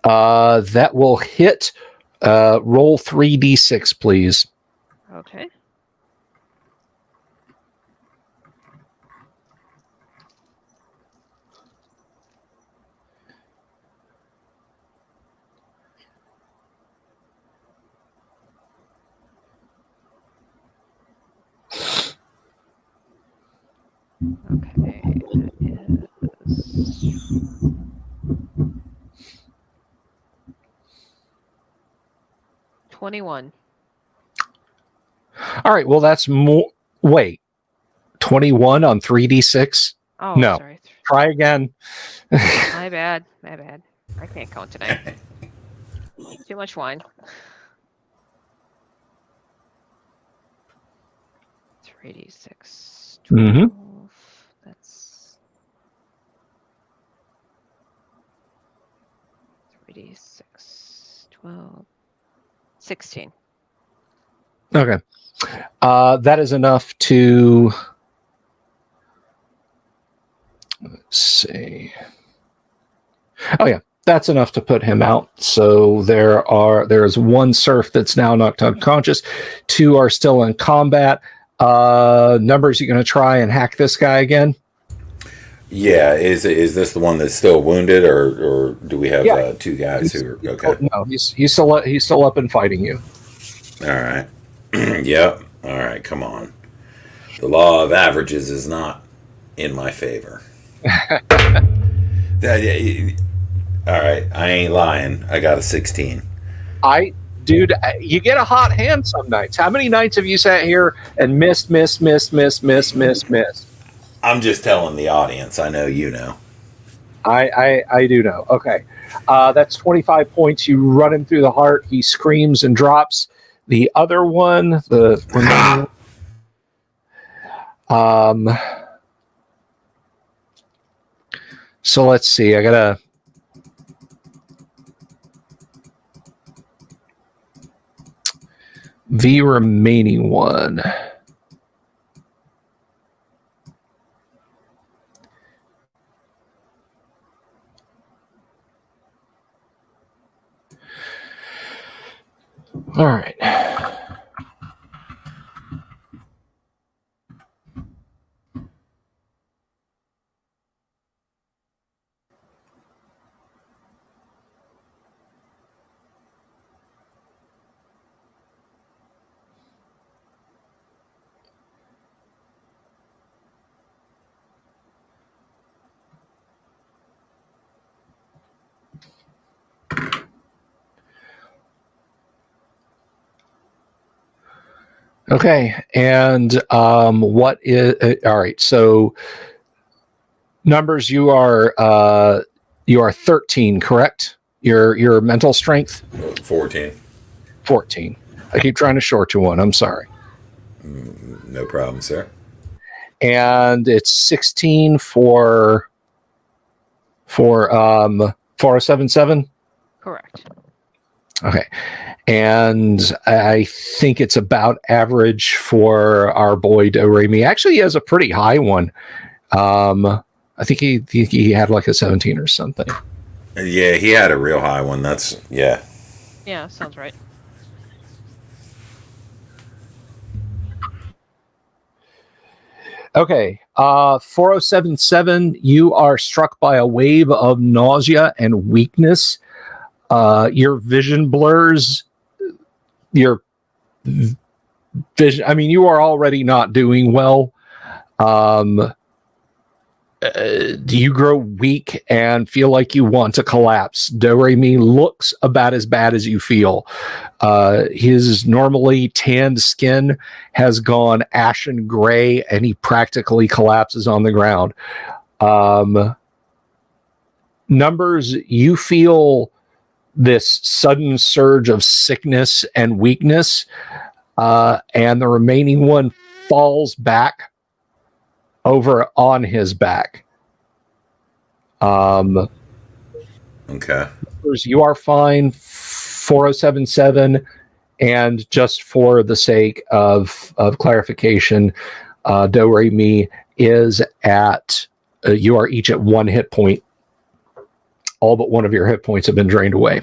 That will hit. Roll 3d6, please. Okay. Okay, that is 21. All right. Well, that's more. Wait, 21 on 3d6? Oh, No. sorry. Try again. My bad. My bad. I can't count tonight. Too much wine. 3d6. 12. Mhm. That's 3d6. 12. 16. Okay. That is enough to. Let's see. Oh yeah, that's enough to put him out. So there's one serf that's now knocked unconscious. 2 are still in combat. Numbers, you going to try and hack this guy again? Yeah, is this the one that's still wounded, or do we have 2 guys who are okay? No, he's still up and fighting you. All right. Yep. All right. Come on. The law of averages is not in my favor. All right. I ain't lying. I got a 16. Dude, you get a hot hand some nights. How many nights have you sat here and missed? I'm just telling the audience. I know you know. I do know. Okay. That's 25 points. You run him through the heart. He screams and drops. The other one, the remaining so let's see. I gotta the remaining one. All right. Okay, and what is all right? So numbers, you are 13, correct? Your mental strength 14. 14. I keep trying to short you one. I'm sorry. No problem, sir. And it's 16 for 4077. Correct. Okay. And I think it's about average for our boy Do-Re-Mi. Actually, he has a pretty high one. I think he had like a 17 or something. Yeah, he had a real high one. That's, yeah. Yeah, sounds right. Okay. 4077, you are struck by a wave of nausea and weakness. Your vision blurs. Your vision, I mean, you are already not doing well. You grow weak and feel like you want to collapse. Do-Re-Mi looks about as bad as you feel. His normally tanned skin has gone ashen gray, and he practically collapses on the ground. Numbers, you feel this sudden surge of sickness and weakness, and the remaining one falls back over on his back. Okay. You are fine. 4077, and just for the sake of clarification, Do-Re-Mi is at you are each at 1 hit point. All but one of your hit points have been drained away.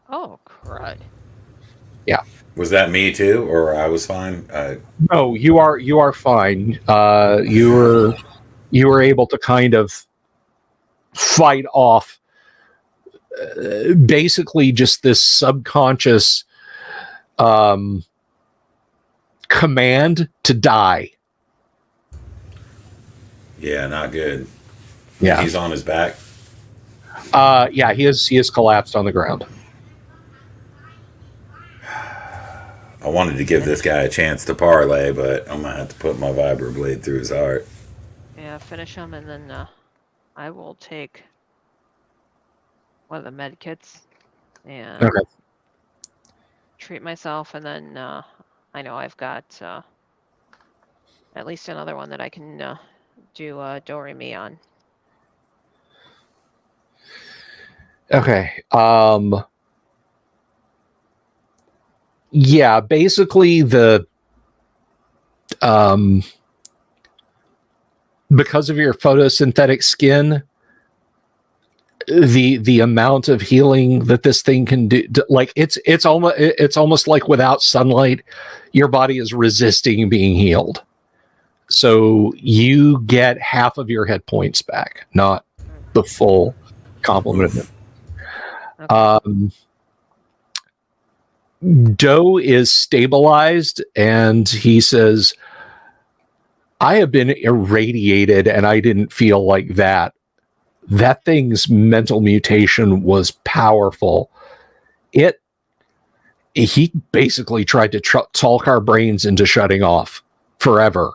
Oh, crud. Yeah. Was that me too, or I was fine? No, you are fine. You were able to kind of fight off basically just this subconscious command to die. Yeah, not good. Yeah. He's on his back. Yeah, he is collapsed on the ground. I wanted to give this guy a chance to parlay, but I'm gonna have to put my vibroblade through his heart. Yeah, finish him, and then I will take one of the med kits and treat myself, and then I know I've got at least another one that I can do Do-Re-Mi on. Okay. Yeah, basically the because of your photosynthetic skin, the amount of healing that this thing can do, like it's almost like without sunlight, your body is resisting being healed. So you get half of your hit points back, not the full complement of it. Okay. Doe is stabilized, and he says, I have been irradiated, and I didn't feel like that. That thing's mental mutation was powerful. He basically tried to talk our brains into shutting off forever.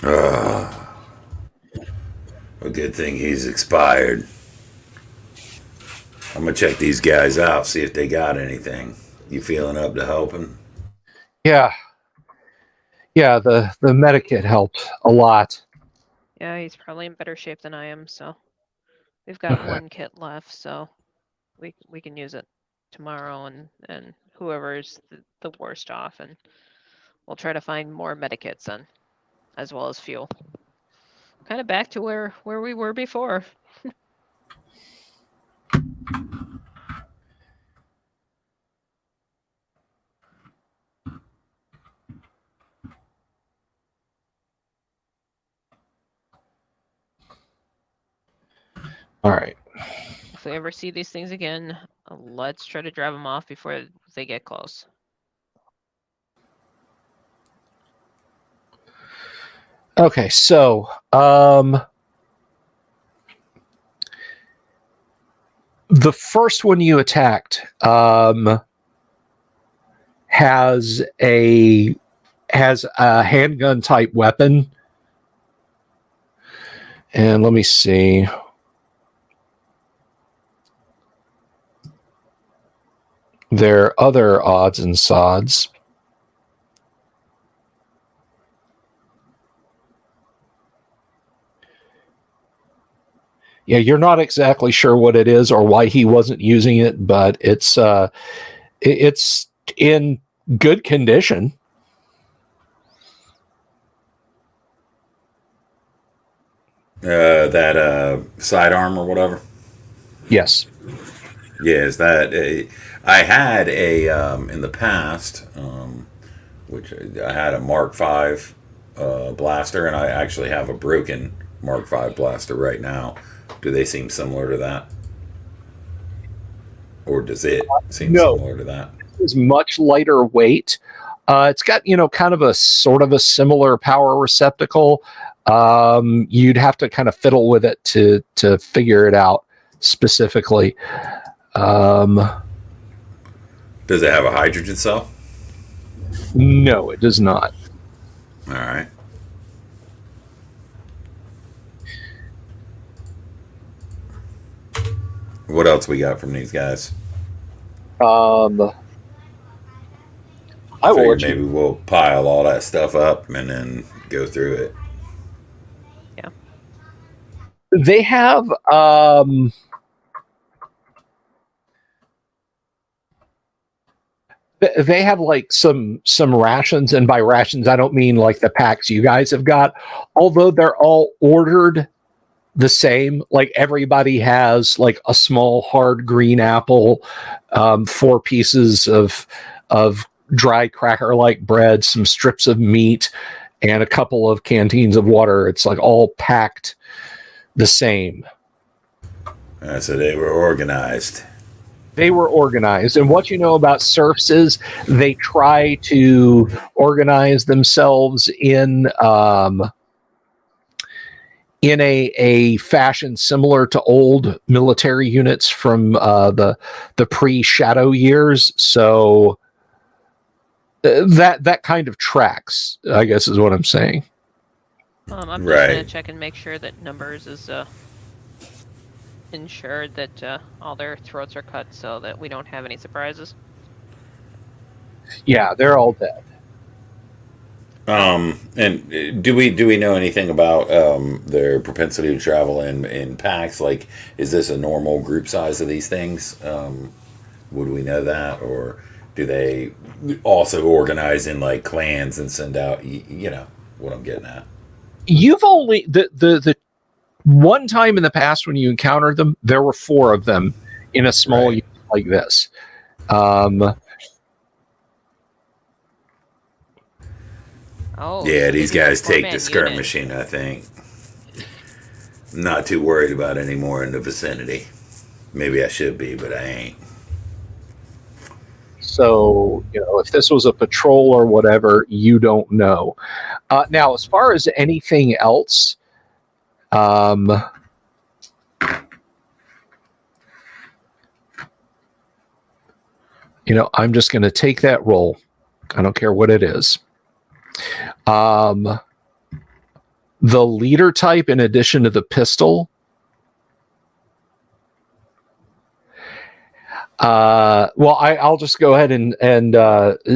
A good thing he's expired. I'm gonna check these guys out, see if they got anything. You feeling up to helping? Yeah. Yeah, the medikit helped a lot. Yeah, he's probably in better shape than I am, so we've got one kit left, so we can use it tomorrow, and whoever's the worst off, and we'll try to find more medikits then, as well as fuel. Kind of back to where we were before. All right. If we ever see these things again, let's try to drive them off before they get close. Okay, so the first one you attacked has a handgun type weapon, and let me see. There are other odds and sods. Yeah, you're not exactly sure what it is or why he wasn't using it, but it's in good condition. That sidearm or whatever. Yes. Yeah, is that I had a in the past, which I had a Mark V blaster, and I actually have a broken Mark V blaster right now. Do they seem similar to that? Or does it seem No. similar to that? It's much lighter weight. It's got, kind of a sort of a similar power receptacle. You'd have to kind of fiddle with it to figure it out specifically. Does it have a hydrogen cell? No, it does not. All right. What else we got from these guys? I will Figured let maybe you. we'll pile all that stuff up and then go through it. Yeah. They have they have like some rations, and by rations I don't mean like the packs you guys have got, although they're all ordered the same. Like everybody has like a small hard green apple, 4 pieces of dry cracker like bread, some strips of meat, and a couple of canteens of water. It's like all packed the same. So they were organized. They were organized. And what you know about serfs is they try to organize themselves in a fashion similar to old military units from the pre-Shadow years. So that kind of tracks, I guess, is what I'm saying. I'm just gonna check and make sure that Numbers is ensured that all their throats are cut so that we don't have any surprises. Yeah, they're all dead. And do we know anything about their propensity to travel in packs? Like, is this a normal group size of these things? Would we know that, or do they also organize in like clans and send out? You know what I'm getting at. You've only the one time in the past when you encountered them, there were 4 of them in a small unit like this. Yeah, these guys take the skirmishing, I think. I'm not too worried about any more in the vicinity. Maybe I should be, but I ain't. So, if this was a patrol or whatever, you don't know. Now, as far as anything else, I'm just going to take that roll. I don't care what it is. The leader type, in addition to the pistol, I'll just go ahead and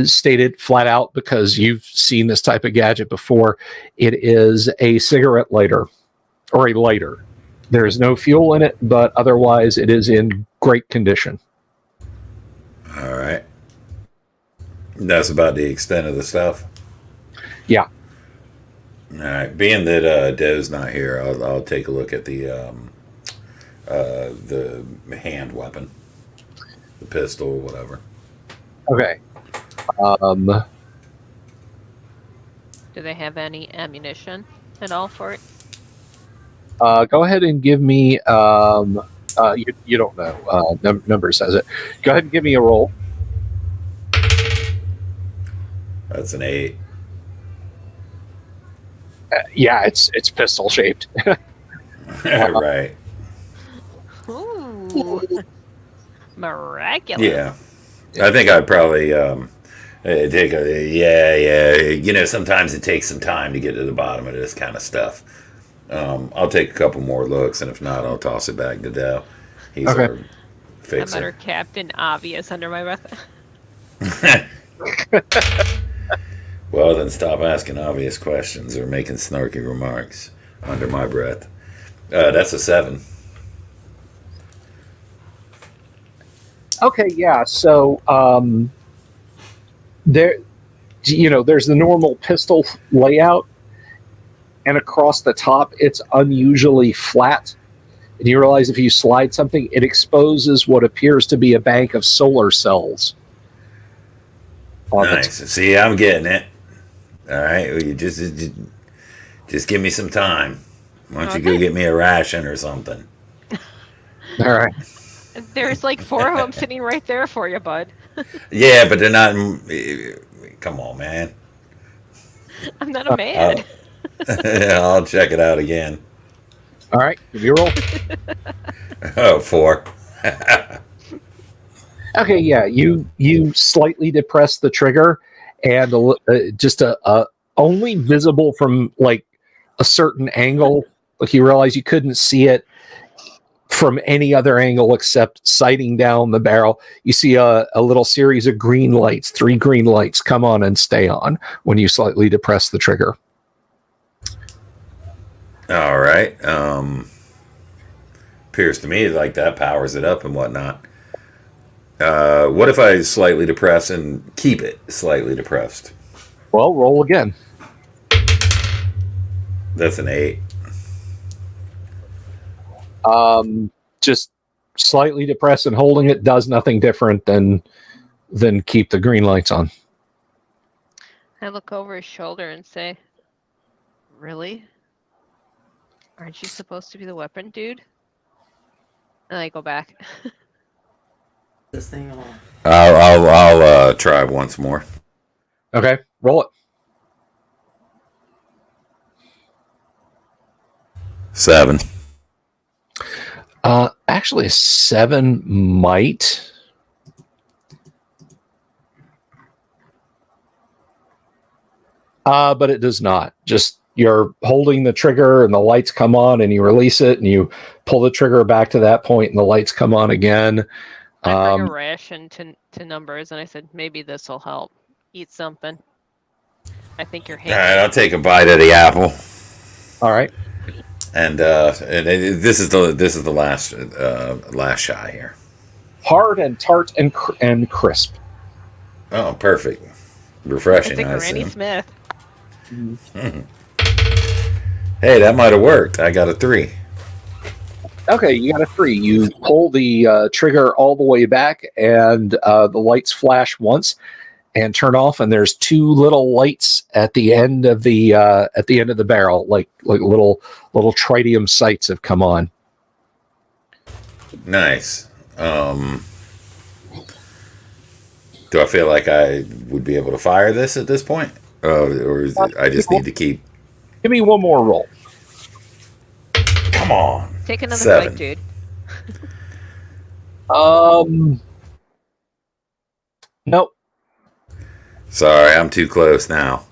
state it flat out because you've seen this type of gadget before. It is a cigarette lighter, or a lighter. There is no fuel in it, but otherwise it is in great condition. All right. That's about the extent of the stuff. Yeah. All right. Being that Doe's not here, I'll take a look at the hand weapon, the pistol, whatever. Okay. Do they have any ammunition at all for it? Go ahead and give me. You don't know. Number says it. Go ahead and give me a roll. That's an 8. Yeah, it's pistol shaped. Right. Ooh, miraculous. Yeah. I think I'd probably take a sometimes it takes some time to get to the bottom of this kind of stuff. I'll take a couple more looks, and if not, I'll toss it back to Dell. He's our I fixer. mutter Captain Obvious under my breath. Well, then stop asking obvious questions or making snarky remarks under my breath. That's a 7. Okay, yeah. So there's the normal pistol layout, and across the top, it's unusually flat. And you realize if you slide something, it exposes what appears to be a bank of solar cells. Nice. See, I'm getting it. All right, well, you just give me some time. Why don't you Okay. go get me a ration or something? All right. There's like 4 of them sitting right there for you, bud. Yeah, but they're not. Come on, man. I'm not a man. I'll, I'll check it out again. All right. Give you a roll. Oh, 4. Okay. Yeah. You slightly depress the trigger, and just a only visible from like a certain angle. Like you realize you couldn't see it from any other angle except sighting down the barrel. You see a little series of green lights, 3 green lights come on and stay on when you slightly depress the trigger. All right. Appears to me like that powers it up and whatnot. What if I slightly depress and keep it slightly depressed? Well, roll again. That's an 8. Just slightly depressed and holding it does nothing different than keep the green lights on. I look over his shoulder and say, "Really? Aren't you supposed to be the weapon, dude?" And I go back. This thing on. I'll try once more. Okay, roll it. 7. Actually, a 7 might. But it does not. Just you're holding the trigger and the lights come on and you release it and you pull the trigger back to that point and the lights come on again. I bring a ration to Numbers and I said, maybe this will help. Eat something. I think you're All hangry. right, I'll take a bite of the apple. All right. And this is the last shot here. Hard and tart and crisp. Oh, perfect. I Refreshing, think I Granny assume. Smith. Hey, that might have worked. I got a 3. Okay, you got a 3. You pull the trigger all the way back, and the lights flash once and turn off. And there's 2 little lights at the end of the barrel, like little tritium sights have come on. Nice. Do I feel like I would be able to fire this at this point, or is it, I just need to keep? Give me one more roll. Come on. Take another 7. bite, dude. Nope. Sorry, I'm too close now.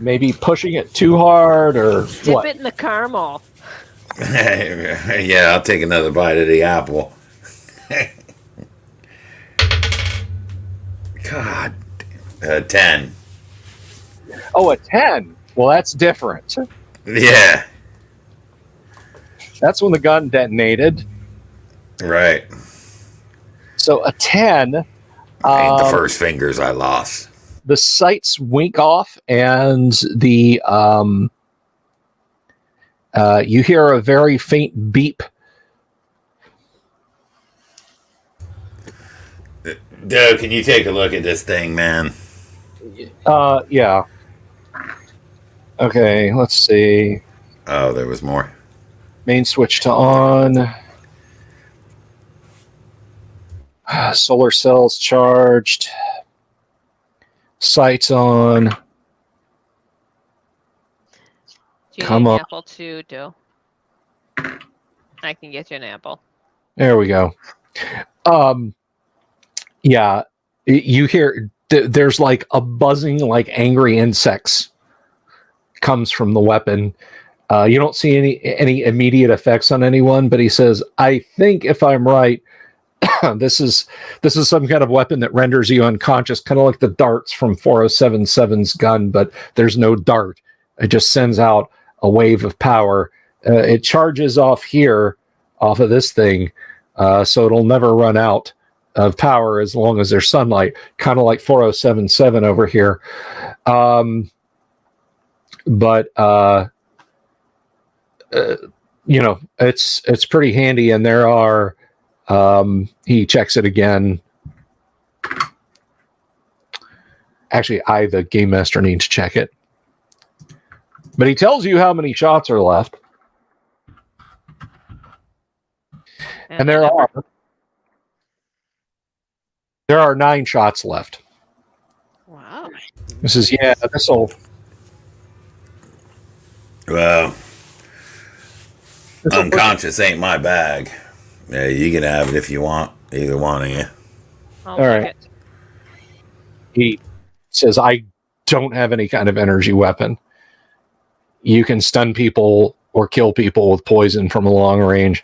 Maybe pushing it too hard, or Dip what? it in the caramel. Yeah, I'll take another bite of the apple. God, 10. Oh, a 10. Well, that's different. Yeah, That's when the gun detonated. right. So a 10. Ain't the first fingers I lost. The sights wink off, and the you hear a very faint beep. Dude, can you take a look at this thing, man? Yeah. Okay, let's see. Oh, there was more. Main switch to on. Solar cells charged. Sights on. Do you Come need on. an apple too, Dill? I can get you an apple. There we go. Yeah, you hear there's like a buzzing, like angry insects comes from the weapon. You don't see any immediate effects on anyone, but he says, "I think if I'm right, this is some kind of weapon that renders you unconscious, kind of like the darts from 4077's gun, but there's no dart. It just sends out a wave of power. It charges off here, off of this thing, so it'll never run out of power as long as there's sunlight, kind of like 4077 over here. But you know, it's pretty handy, and there are he checks it again. Actually, I, the game master, need to check it. But he tells you how many shots are left. And there are 9 shots left. Wow. This is, this'll. Well, unconscious ain't my bag. Yeah, you can have it if you want. Either one of you. All right. It. He says, I don't have any kind of energy weapon. You can stun people or kill people with poison from a long range.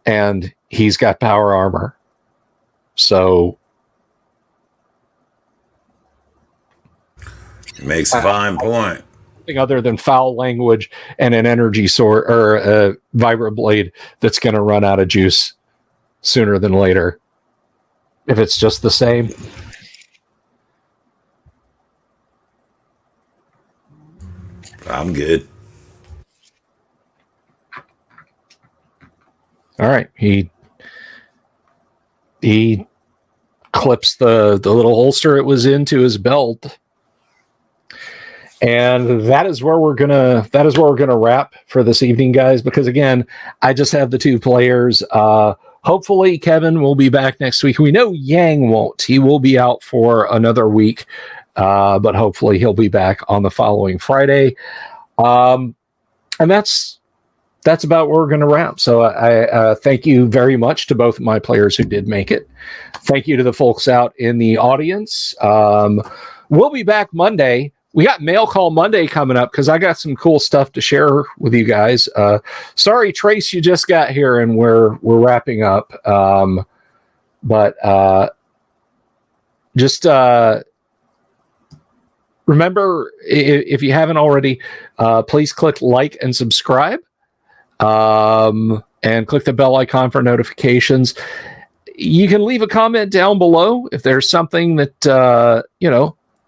And he's got power armor. So. Makes a fine point. Other than foul language and an energy sword or a vibroblade that's going to run out of juice sooner than later. If it's just the same. I'm good. All right. He clips the little holster it was into his belt. And that is where we're gonna wrap for this evening, guys, because again, I just have the 2 players. Hopefully Kevin will be back next week. We know Yang won't. He will be out for another week. But hopefully he'll be back on the following Friday. And that's about where we're going to wrap. So I thank you very much to both of my players who did make it. Thank you to the folks out in the audience. We'll be back Monday. We got Mail Call Monday coming up because I got some cool stuff to share with you guys. Sorry, Trace, you just got here and we're wrapping up. But just remember, if you haven't already, please click like and subscribe. And click the bell icon for notifications. You can leave a comment down below if there's something that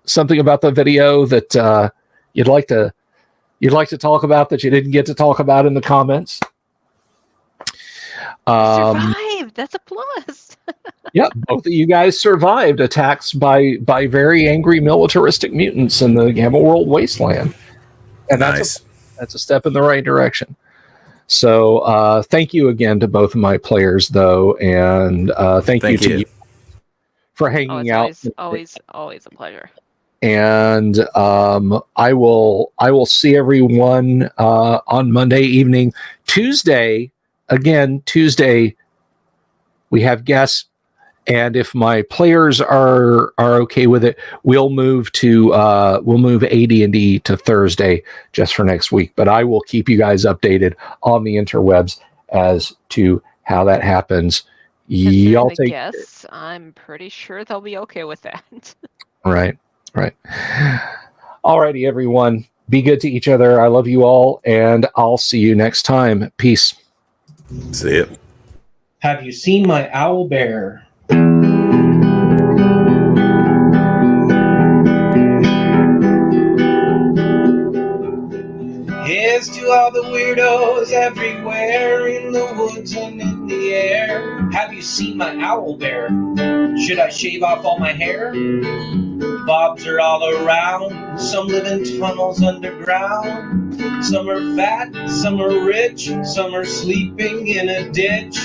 something about the video that you'd like to talk about that you didn't get to talk about in the comments. Survived. That's a plus. Yeah, both of you guys survived attacks by very angry militaristic mutants in the Gamma World Wasteland, and Nice. That's a step in the right direction. So thank you again to both of my players, though, and thank you to you for hanging out. Always a pleasure. And I will see everyone on Monday evening. Tuesday, we have guests, and if my players are okay with it, we'll move AD&D to Thursday just for next week. But I will keep you guys updated on the interwebs as to how that happens. Y'all take guess. I'm pretty sure they'll be okay with that. Right. All righty, everyone. Be good to each other. I love you all, and I'll see you next time. Peace. See ya. Have you seen my owl bear? Here's to all the weirdos everywhere in the woods and in the air. Have you seen my owl bear? Should I shave off all my hair? Bobs are all around. Some live in tunnels underground. Some are fat, some are rich, some are sleeping in a ditch.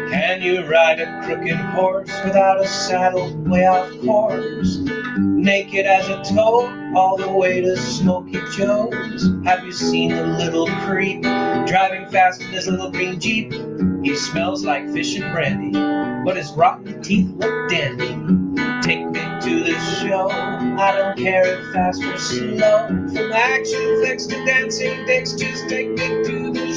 Can you ride a crooked horse without a saddle way off course? Naked as a toad all the way to Smoky Joe's. Have you seen the little creep driving fast in his little green Jeep? He smells like fish and brandy, but his rotten teeth look dandy. Take me to the show, I don't care if fast or slow. From action flicks to dancing dicks, just take me to the